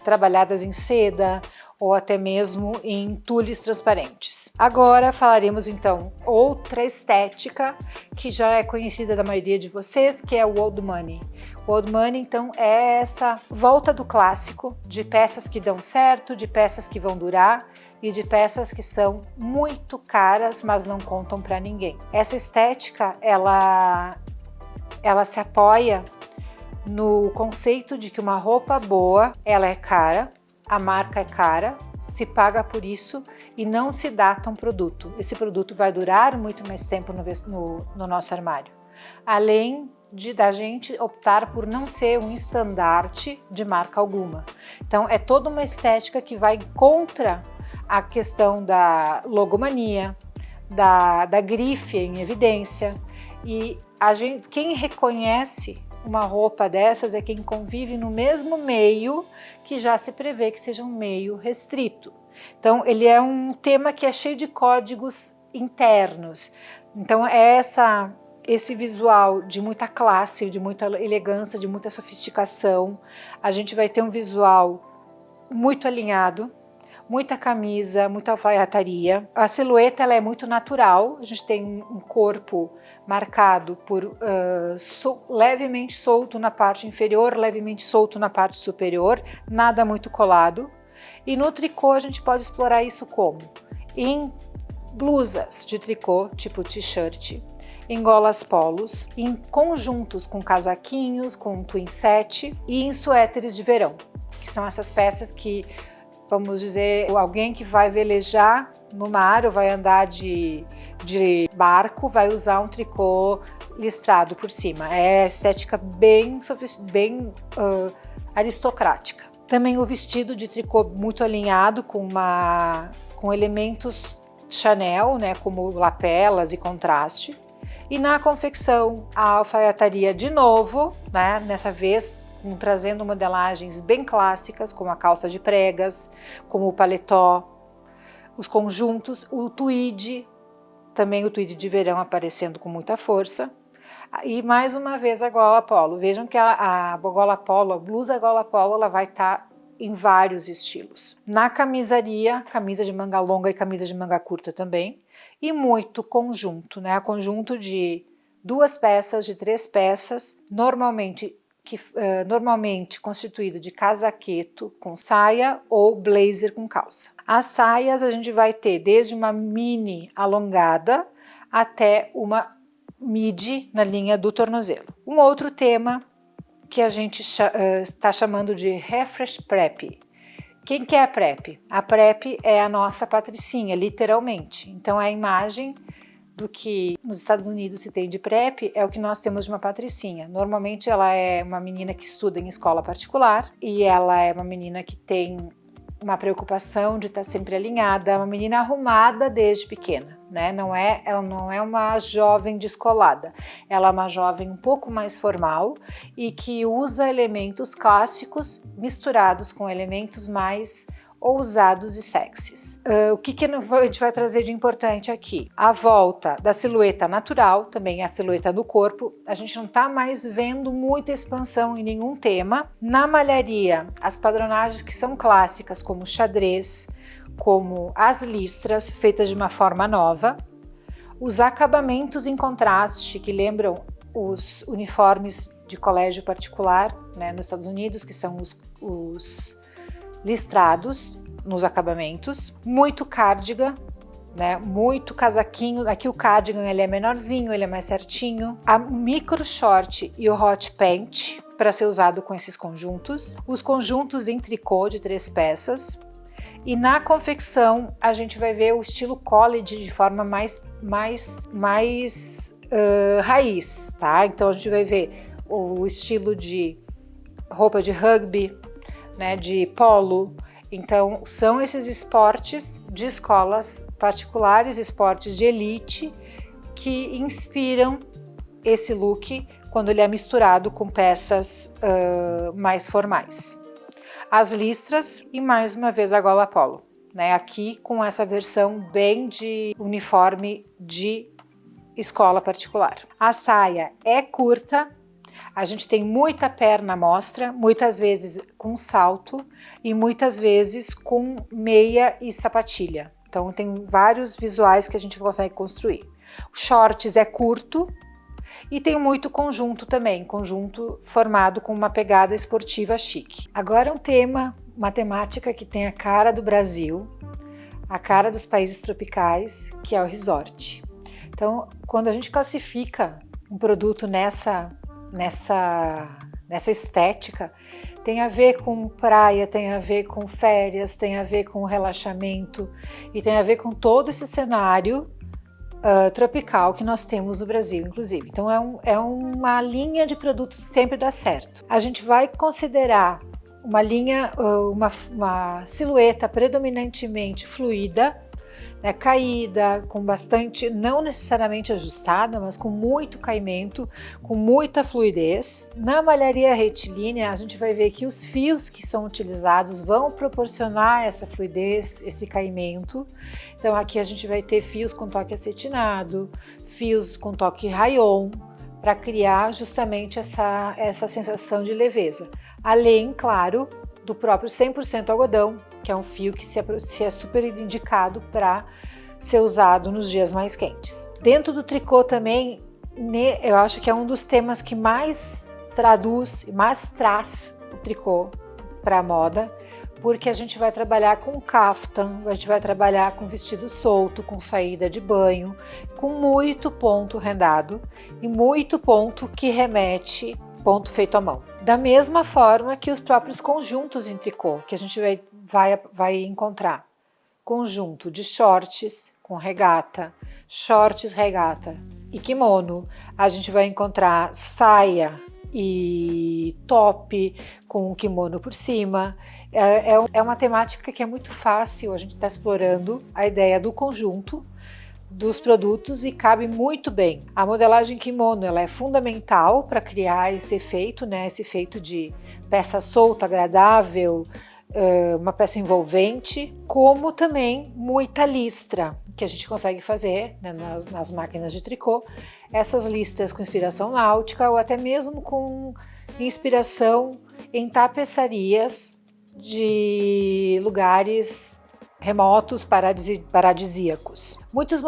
trabalhadas em seda ou até mesmo em tules transparentes. Agora falaremos então outra estética que já é conhecida da maioria de vocês, que é o old money. O old money então é essa volta do clássico, de peças que dão certo, de peças que vão durar e de peças que são muito caras, mas não contam para ninguém. Essa estética ela se apoia no conceito de que uma roupa boa ela é cara, a marca é cara, se paga por isso e não se data um produto. Esse produto vai durar muito mais tempo no nosso armário. Além da gente optar por não ser um estandarte de marca alguma. Então é toda uma estética que vai contra a questão da logomania, da grife em evidência, e quem reconhece uma roupa dessas é quem convive no mesmo meio que já se prevê que seja um meio restrito. Então ele é um tema que é cheio de códigos internos. Então é esse visual de muita classe, de muita elegância, de muita sofisticação. A gente vai ter um visual muito alinhado, muita camisa, muita alfaiataria. A silhueta ela é muito natural, a gente tem um corpo marcado por levemente solto na parte inferior, levemente solto na parte superior, nada muito colado. E no tricô a gente pode explorar isso como? Em blusas de tricô, tipo t-shirt, em golas polos, em conjuntos com casaquinhos, com twin set e em suéteres de verão, que são essas peças que, vamos dizer, alguém que vai velejar no mar ou vai andar de barco vai usar um tricô listrado por cima. É estética bem aristocrática. Também o vestido de tricô muito alinhado com elementos Chanel, né, como lapelas e contraste. E na confecção, a alfaiataria de novo, né, nessa vez trazendo modelagens bem clássicas, como a calça de pregas, como o paletó, os conjuntos, o tweed, também o tweed de verão aparecendo com muita força. E mais uma vez a gola polo. Vejam que a gola polo, a blusa gola polo, ela vai estar em vários estilos. Na camisaria, camisa de manga longa e camisa de manga curta também. E muito conjunto, né? Conjunto de 2 peças, de 3 peças, normalmente constituído de casaqueto com saia ou blazer com calça. As saias a gente vai ter desde uma mini alongada até uma midi na linha do tornozelo. Um outro tema que a gente está chamando de refresh prep. Quem que é a prep? A prep é a nossa patricinha, literalmente. Então a imagem do que nos Estados Unidos se tem de prep é o que nós temos de uma patricinha. Normalmente ela é uma menina que estuda em escola particular e ela é uma menina que tem uma preocupação de estar sempre alinhada, uma menina arrumada desde pequena, né? Ela não é uma jovem descolada, ela é uma jovem um pouco mais formal e que usa elementos clássicos misturados com elementos mais ousados e sexys. O que a gente vai trazer de importante aqui? A volta da silhueta natural, também a silhueta do corpo. A gente não está mais vendo muita expansão em nenhum tema. Na malharia, as padronagens que são clássicas, como xadrez, como as listras, feitas de uma forma nova. Os acabamentos em contraste, que lembram os uniformes de colégio particular, né, nos Estados Unidos, que são os listrados nos acabamentos, muito cardigan, né? Muito casaquinho. Aqui o cardigan ele é menorzinho, ele é mais certinho. A micro short e o hot pant para ser usado com esses conjuntos. Os conjuntos em tricô de 3 peças. E na confecção a gente vai ver o estilo college de forma mais raiz, tá? Então a gente vai ver o estilo de roupa de rugby, né, de polo. Então são esses esportes de escolas particulares, esportes de elite que inspiram esse look quando ele é misturado com peças mais formais. As listras e mais uma vez a gola polo, né, aqui com essa versão bem de uniforme de escola particular. A saia é curta. A gente tem muita perna à mostra, muitas vezes com salto e muitas vezes com meia e sapatilha. Então tem vários visuais que a gente consegue construir. O shorts é curto e tem muito conjunto também, conjunto formado com uma pegada esportiva chique. Agora um tema, uma temática que tem a cara do Brasil, a cara dos países tropicais, que é o resort. Então, quando a gente classifica um produto nessa estética, tem a ver com praia, tem a ver com férias, tem a ver com relaxamento e tem a ver com todo esse cenário tropical que nós temos no Brasil, inclusive. Então é uma linha de produtos que sempre dá certo. A gente vai considerar uma linha, uma silhueta predominantemente fluida, né, caída, com bastante, não necessariamente ajustada, mas com muito caimento, com muita fluidez. Na malharia retilínea, a gente vai ver que os fios que são utilizados vão proporcionar essa fluidez, esse caimento. Então aqui a gente vai ter fios com toque acetinado, fios com toque rayon, para criar justamente essa sensação de leveza. Além, claro, do próprio 100% algodão, que é um fio que se é super indicado para ser usado nos dias mais quentes. Dentro do tricô também, eu acho que é um dos temas que mais traduz e mais traz o tricô para a moda, porque a gente vai trabalhar com kaftan, a gente vai trabalhar com vestido solto, com saída de banho, com muito ponto rendado e muito ponto que remete ponto feito à mão. Da mesma forma que os próprios conjuntos em tricô, que a gente vai encontrar. Conjunto de shorts com regata, shorts, regata e kimono. A gente vai encontrar saia e top com o kimono por cima. É uma temática que é muito fácil, a gente está explorando a ideia do conjunto dos produtos e cabe muito bem. A modelagem kimono ela é fundamental para criar esse efeito, né? Esse efeito de peça solta, agradável, uma peça envolvente, como também muita listra, que a gente consegue fazer, né, nas máquinas de tricô, essas listras com inspiração náutica ou até mesmo com inspiração em tapeçarias de lugares remotos, paradisíacos. Muitos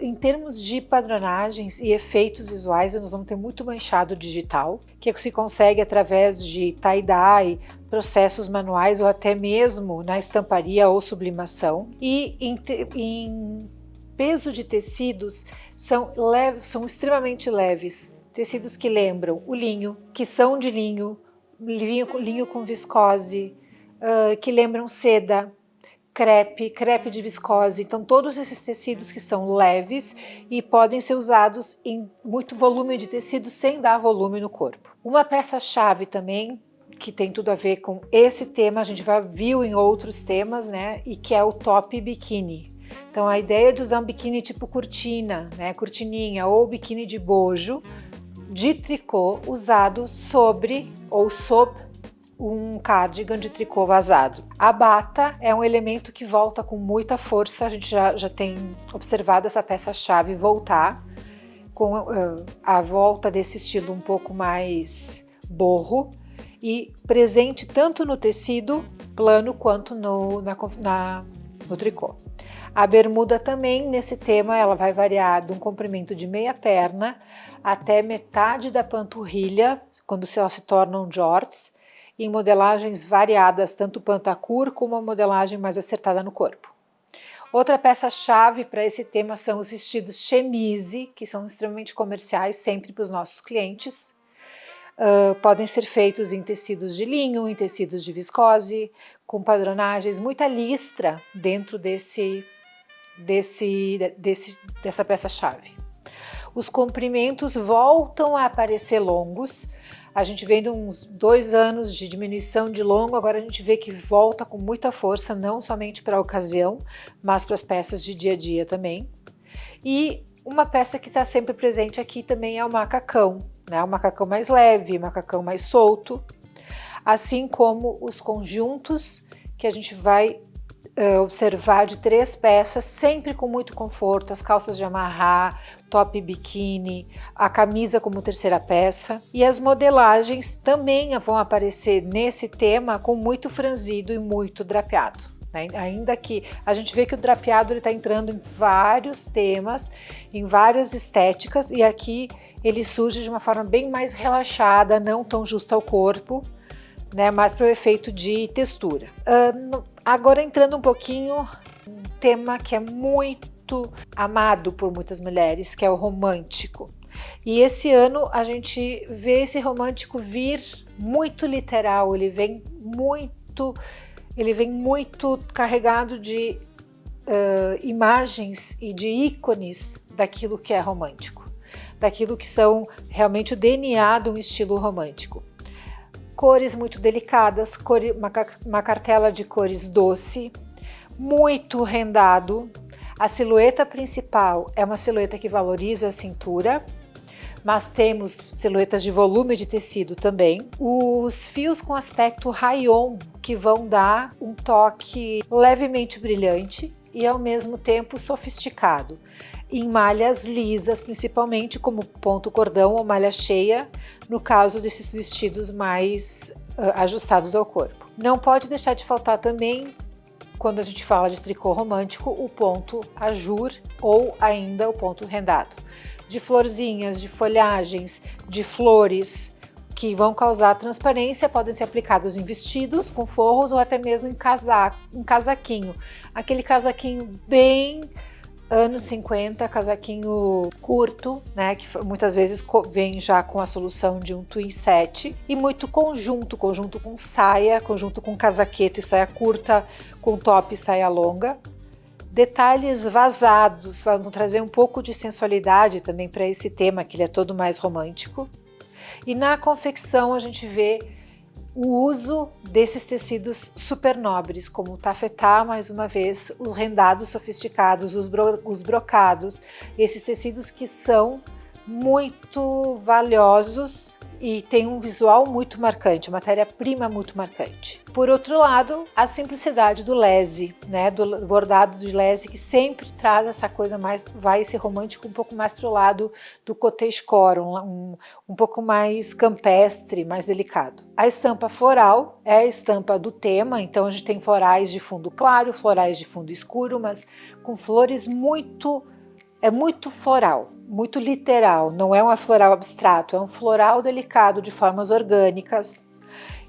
em termos de padronagens e efeitos visuais, nós vamos ter muito manchado digital, que se consegue através de tie-dye, processos manuais ou até mesmo na estamparia ou sublimação. E em peso de tecidos são extremamente leves, tecidos que lembram o linho, que são de linho com viscose, que lembram seda, crepe de viscose. Então todos esses tecidos que são leves e podem ser usados em muito volume de tecido sem dar volume no corpo. Uma peça-chave também que tem tudo a ver com esse tema, a gente viu em outros temas, né? E que é o top biquíni. Então a ideia de usar um biquíni tipo cortina, né? Cortininha ou biquíni de bojo de tricô usado sobre ou sob um cardigan de tricô vazado. A bata é um elemento que volta com muita força, a gente já tem observado essa peça-chave voltar com a volta desse estilo um pouco mais borro e presente tanto no tecido plano quanto no tricô. A bermuda também nesse tema ela vai variar de um comprimento de meia perna até metade da panturrilha, quando elas se tornam jorts, em modelagens variadas, tanto pantacur como a modelagem mais acertada no corpo. Outra peça-chave para esse tema são os vestidos chemise, que são extremamente comerciais sempre para os nossos clientes. Podem ser feitos em tecidos de linho, em tecidos de viscose, com padronagens, muita listra dentro dessa peça-chave. Os comprimentos voltam a aparecer longos. A gente vem de uns 2 anos de diminuição de longo, agora a gente vê que volta com muita força, não somente para a ocasião, mas para as peças de dia a dia também. E uma peça que está sempre presente aqui também é o macacão, né? O macacão mais leve, o macacão mais solto, assim como os conjuntos que a gente vai observar de 3 peças, sempre com muito conforto, as calças de amarrar, top biquíni, a camisa como terceira peça, e as modelagens também vão aparecer nesse tema com muito franzido e muito drapeado, né? Ainda que a gente vê que o drapeado está entrando em vários temas, em várias estéticas, e aqui ele surge de uma forma bem mais relaxada, não tão justa ao corpo, né, mais para o efeito de textura. Agora entrando um pouquinho um tema que é muito amado por muitas mulheres, que é o romântico. E esse ano a gente vê esse romântico vir muito literal, ele vem muito carregado de imagens e de ícones daquilo que é romântico, daquilo que são realmente o DNA de um estilo romântico. Cores muito delicadas, uma cartela de cores doce, muito rendado. A silhueta principal é uma silhueta que valoriza a cintura, mas temos silhuetas de volume de tecido também. Os fios com aspecto rayon, que vão dar um toque levemente brilhante e ao mesmo tempo sofisticado, em malhas lisas, principalmente como ponto cordão ou malha cheia, no caso desses vestidos mais ajustados ao corpo. Não pode deixar de faltar também quando a gente fala de tricô romântico, o ponto ajur ou ainda o ponto rendado. De florzinhas, de folhagens, de flores que vão causar transparência, podem ser aplicados em vestidos com forros ou até mesmo em casaquinho. Aquele casaquinho bem anos 50, casaquinho curto, né, que muitas vezes vem já com a solução de um twin set, e muito conjunto com saia, conjunto com casaqueto e saia curta, com top e saia longa. Detalhes vazados vão trazer um pouco de sensualidade também para esse tema, que ele é todo mais romântico. E na confecção a gente vê o uso desses tecidos super nobres, como o tafetá, mais uma vez, os rendados sofisticados, os brocados, esses tecidos que são muito valiosos e tem um visual muito marcante, matéria-prima muito marcante. Por outro lado, a simplicidade do lese, né, do bordado de lese, que sempre traz essa coisa mais, vai ser romântico um pouco mais para o lado do cottagecore, um pouco mais campestre, mais delicado. A estampa floral é a estampa do tema, então a gente tem florais de fundo claro, florais de fundo escuro, mas com flores muito floral, muito literal, não é um floral abstrato, é um floral delicado de formas orgânicas.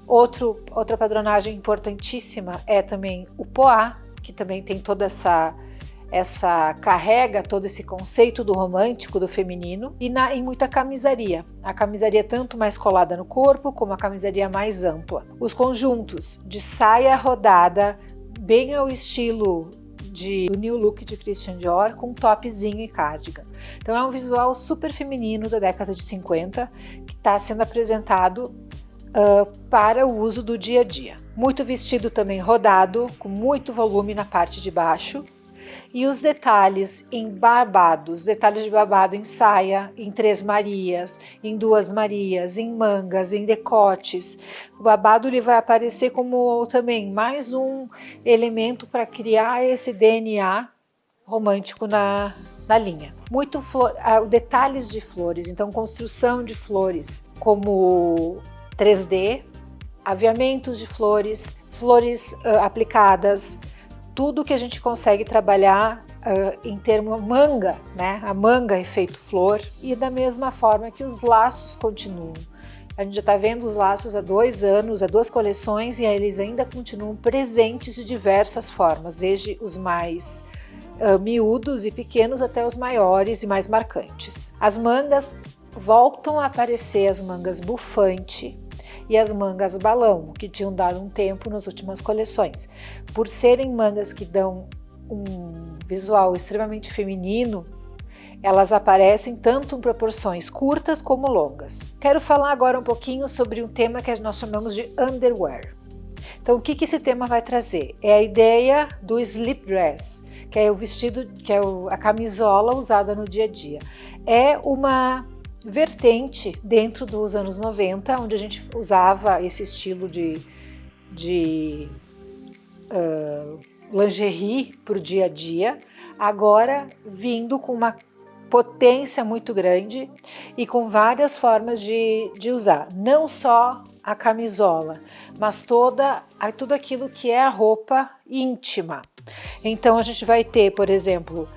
Outra padronagem importantíssima é também o poá, que também tem toda carrega todo esse conceito do romântico, do feminino, e em muita camisaria. A camisaria tanto mais colada no corpo, como a camisaria mais ampla. Os conjuntos de saia rodada, bem ao estilo do New Look de Christian Dior, com topzinho e cardigan. Então é um visual super feminino da década de 50 que está sendo apresentado para o uso do dia a dia. Muito vestido também rodado, com muito volume na parte de baixo. E os detalhes em babados, detalhes de babado em saia, em 3 Marias, em 2 Marias, em mangas, em decotes. O babado ele vai aparecer como também mais um elemento para criar esse DNA romântico na linha. Detalhes de flores, então construção de flores como 3D, aviamentos de flores, flores aplicadas, tudo que a gente consegue trabalhar em termo manga, né? A manga efeito flor, e da mesma forma que os laços continuam. A gente já está vendo os laços há 2 anos, há 2 coleções, e eles ainda continuam presentes de diversas formas, desde os mais miúdos e pequenos até os maiores e mais marcantes. As mangas voltam a aparecer, as mangas bufante e as mangas balão, que tinham dado um tempo nas últimas coleções. Por serem mangas que dão um visual extremamente feminino, elas aparecem tanto em proporções curtas como longas. Quero falar agora um pouquinho sobre um tema que nós chamamos de underwear. Então, o que esse tema vai trazer? É a ideia do slip dress, que é o vestido, que é a camisola usada no dia a dia. É uma vertente dentro dos anos 90, onde a gente usava esse estilo de lingerie para o dia a dia, agora vindo com uma potência muito grande e com várias formas de usar, não só a camisola, mas tudo aquilo que é a roupa íntima. Então a gente vai ter, por exemplo,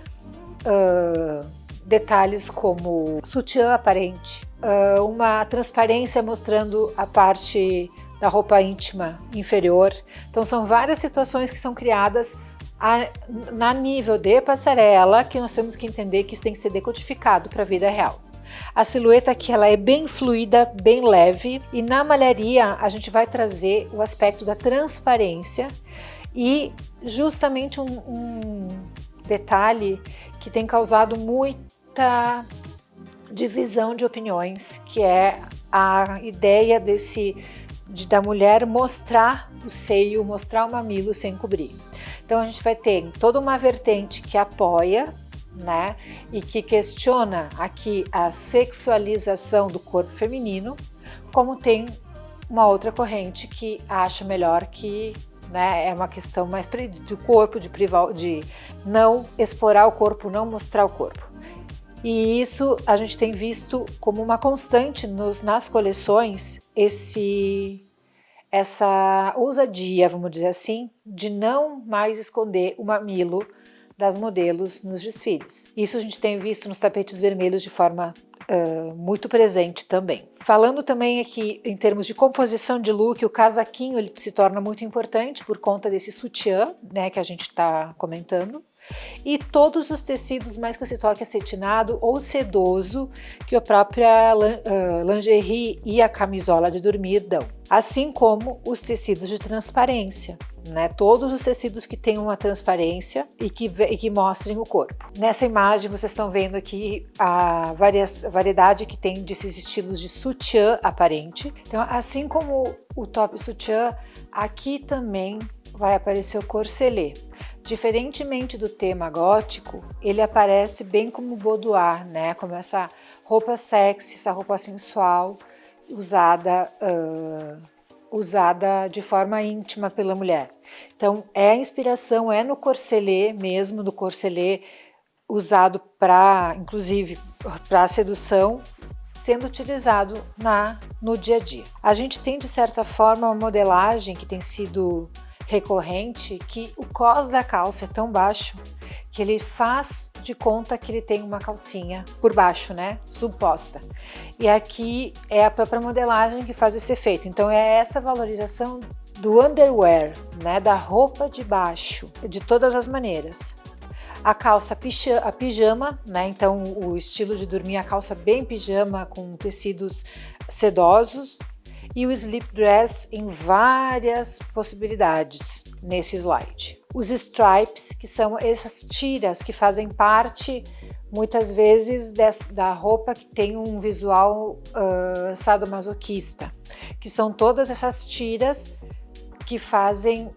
detalhes como sutiã aparente, uma transparência mostrando a parte da roupa íntima inferior. Então são várias situações que são criadas na nível de passarela, que nós temos que entender que isso tem que ser decodificado para a vida real. A silhueta aqui ela é bem fluida, bem leve, e na malharia a gente vai trazer o aspecto da transparência e justamente um detalhe que tem causado muita divisão de opiniões, que é a ideia da mulher mostrar o seio, mostrar o mamilo sem cobrir. Então a gente vai ter toda uma vertente que apoia, né, e que questiona aqui a sexualização do corpo feminino, como tem uma outra corrente que acha melhor que, né, é uma questão mais do corpo, de não explorar o corpo, não mostrar o corpo. E isso a gente tem visto como uma constante nas coleções, essa ousadia, vamos dizer assim, de não mais esconder o mamilo das modelos nos desfiles. Isso a gente tem visto nos tapetes vermelhos de forma muito presente também. Falando também aqui em termos de composição de look, o casaquinho ele se torna muito importante por conta desse sutiã, né, que a gente está comentando. E todos os tecidos mais com esse toque acetinado ou sedoso que a própria lingerie e a camisola de dormir dão. Assim como os tecidos de transparência, né? Todos os tecidos que têm uma transparência e que mostrem o corpo. Nessa imagem vocês estão vendo aqui a variedade que tem desses estilos de sutiã aparente. Então, assim como o top sutiã, aqui também vai aparecer o corselet. Diferentemente do tema gótico, ele aparece bem como boudoir, né? Como essa roupa sexy, essa roupa sensual, usada de forma íntima pela mulher. Então, a inspiração é no corselet mesmo, no corselet usado inclusive para sedução, sendo utilizado no dia a dia. A gente tem, de certa forma, uma modelagem que tem sido recorrente, que o cós da calça é tão baixo que ele faz de conta que ele tem uma calcinha por baixo, né, subposta. E aqui é a própria modelagem que faz esse efeito. Então é essa valorização do underwear, né, da roupa de baixo, de todas as maneiras. A calça a pijama, né, então o estilo de dormir, a calça bem pijama com tecidos sedosos, e o slip dress em várias possibilidades nesse slide. Os stripes, que são essas tiras que fazem parte, muitas vezes, da roupa que tem um visual sadomasoquista, que são todas essas tiras que fazem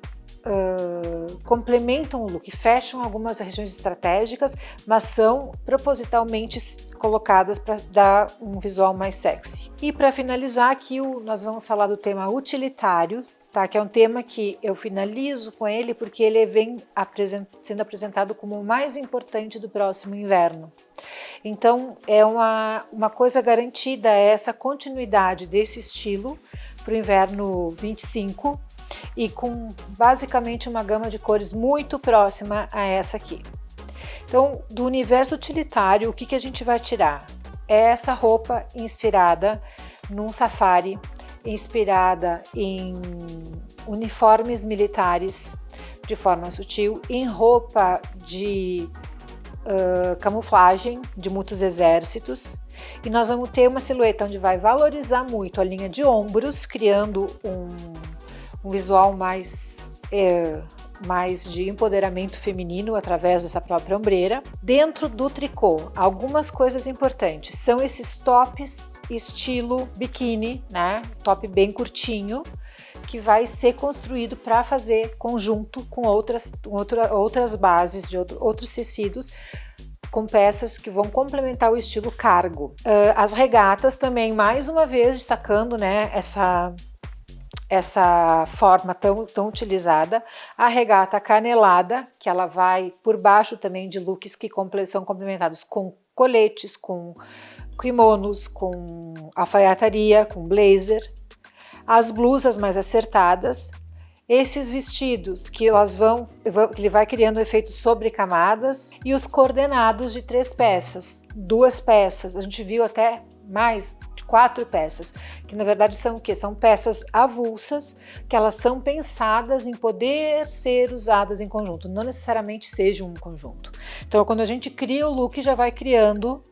complementam o look, fecham algumas regiões estratégicas, mas são propositalmente colocadas para dar um visual mais sexy. E para finalizar aqui, nós vamos falar do tema utilitário, tá? Que é um tema que eu finalizo com ele porque ele vem sendo apresentado como o mais importante do próximo inverno. Então é uma coisa garantida, essa continuidade desse estilo para o inverno 25, e com basicamente uma gama de cores muito próxima a essa aqui. Então, do universo utilitário, o que a gente vai tirar? É essa roupa inspirada num safari, inspirada em uniformes militares de forma sutil, em roupa de camuflagem de muitos exércitos. E nós vamos ter uma silhueta onde vai valorizar muito a linha de ombros, criando um visual mais de empoderamento feminino através dessa própria ombreira. Dentro do tricô, algumas coisas importantes são esses tops estilo biquíni, né? Top bem curtinho, que vai ser construído para fazer conjunto com outras bases de outros tecidos, com peças que vão complementar o estilo cargo. As regatas também, mais uma vez, destacando, né, essa forma tão utilizada. A regata canelada, que ela vai por baixo também de looks que são complementados com coletes, com kimonos, com alfaiataria, com blazer. As blusas mais acertadas. Esses vestidos que ele vai criando efeitos sobre camadas, e os coordenados de 3 peças, 2 peças, a gente viu até mais de 4 peças, que na verdade são o quê? São peças avulsas, que elas são pensadas em poder ser usadas em conjunto, não necessariamente seja um conjunto. Então, quando a gente cria o look, já vai criando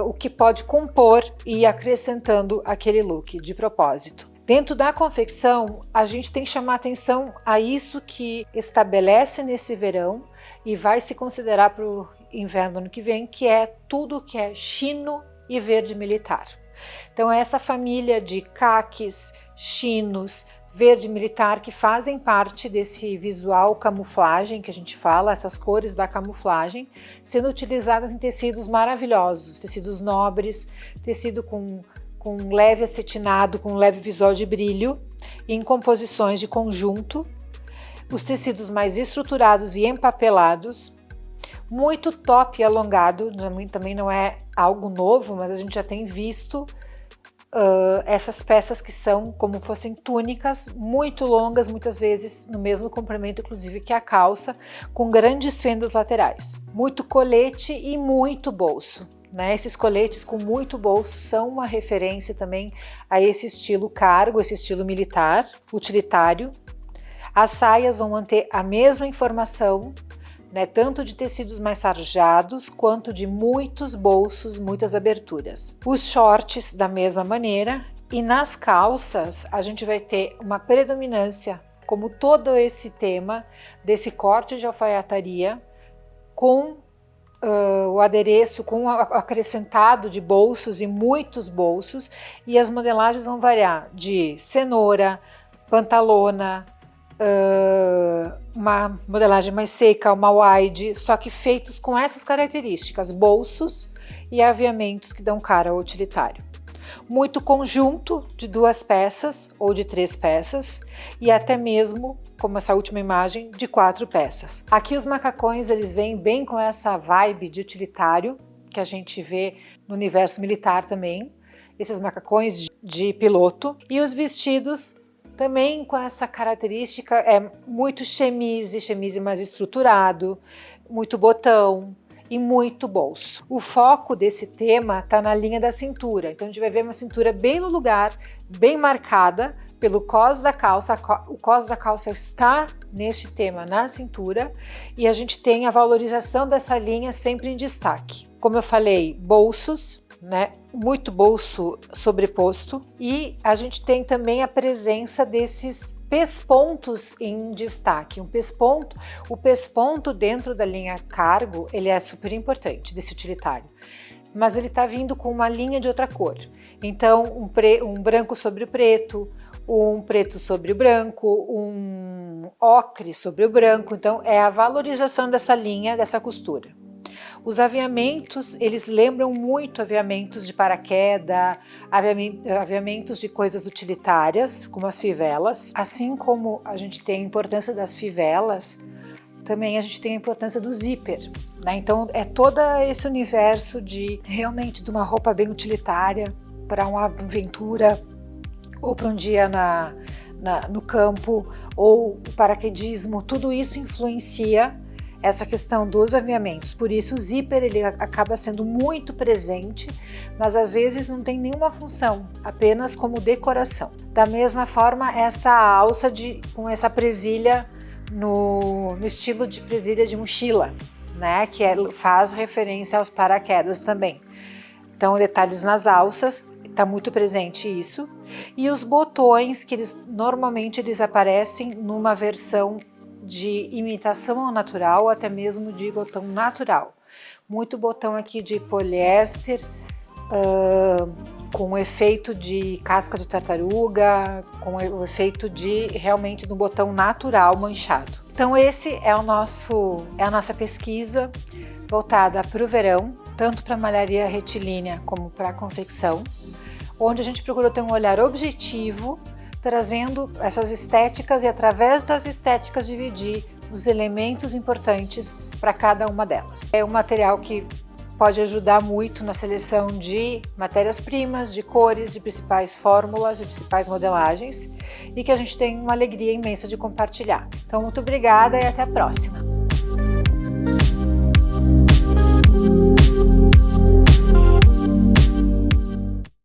o que pode compor e ir acrescentando aquele look de propósito. Dentro da confecção, a gente tem que chamar atenção a isso que estabelece nesse verão e vai se considerar para o inverno ano que vem, que é tudo que é chino e verde militar. Então, é essa família de caques, chinos, verde militar, que fazem parte desse visual camuflagem que a gente fala, essas cores da camuflagem, sendo utilizadas em tecidos maravilhosos, tecidos nobres, tecido com leve acetinado, com leve visual de brilho, em composições de conjunto, os tecidos mais estruturados e empapelados, muito top e alongado, também não é algo novo, mas a gente já tem visto essas peças que são como fossem túnicas muito longas, muitas vezes no mesmo comprimento, inclusive, que a calça, com grandes fendas laterais. Muito colete e muito bolso. Né? Esses coletes com muito bolso são uma referência também a esse estilo cargo, esse estilo militar, utilitário. As saias vão manter a mesma informação, né, tanto de tecidos mais sarjados quanto de muitos bolsos, muitas aberturas. Os shorts da mesma maneira, e nas calças a gente vai ter uma predominância, como todo esse tema, desse corte de alfaiataria com o adereço, com o acrescentado de bolsos e muitos bolsos, e as modelagens vão variar de cenoura, pantalona, uma modelagem mais seca, uma wide, só que feitos com essas características, bolsos e aviamentos que dão cara ao utilitário. Muito conjunto de 2 peças ou de 3 peças e até mesmo, como essa última imagem, de 4 peças. Aqui os macacões eles vêm bem com essa vibe de utilitário que a gente vê no universo militar também, esses macacões de piloto, e os vestidos também com essa característica, muito chemise mais estruturado, muito botão e muito bolso. O foco desse tema está na linha da cintura, então a gente vai ver uma cintura bem no lugar, bem marcada pelo cos da calça. O cos da calça está neste tema na cintura e a gente tem a valorização dessa linha sempre em destaque. Como eu falei, bolsos, né? Muito bolso sobreposto, e a gente tem também a presença desses pespontos em destaque. O pesponto dentro da linha cargo, ele é super importante, desse utilitário, mas ele está vindo com uma linha de outra cor. Então, um branco sobre o preto, um preto sobre o branco, um ocre sobre o branco. Então, é a valorização dessa linha, dessa costura. Os aviamentos, eles lembram muito aviamentos de paraquedas, aviamentos de coisas utilitárias, como as fivelas. Assim como a gente tem a importância das fivelas, também a gente tem a importância do zíper, né? Então é todo esse universo de realmente de uma roupa bem utilitária para uma aventura ou para um dia no campo ou o paraquedismo. Tudo isso influencia essa questão dos aviamentos. Por isso o zíper ele acaba sendo muito presente, mas às vezes não tem nenhuma função, apenas como decoração. Da mesma forma, essa alça com essa presilha no estilo de presilha de mochila, né, que faz referência aos paraquedas também. Então, detalhes nas alças, está muito presente isso. E os botões, que normalmente eles aparecem numa versão de imitação ao natural, até mesmo de botão natural. Muito botão aqui de poliéster, com o efeito de casca de tartaruga, com o efeito de realmente do botão natural manchado. Então esse é a nossa pesquisa voltada para o verão, tanto para a malharia retilínea como para a confecção, onde a gente procurou ter um olhar objetivo, trazendo essas estéticas e através das estéticas dividir os elementos importantes para cada uma delas. É um material que pode ajudar muito na seleção de matérias-primas, de cores, de principais fórmulas, de principais modelagens, e que a gente tem uma alegria imensa de compartilhar. Então, muito obrigada e até a próxima!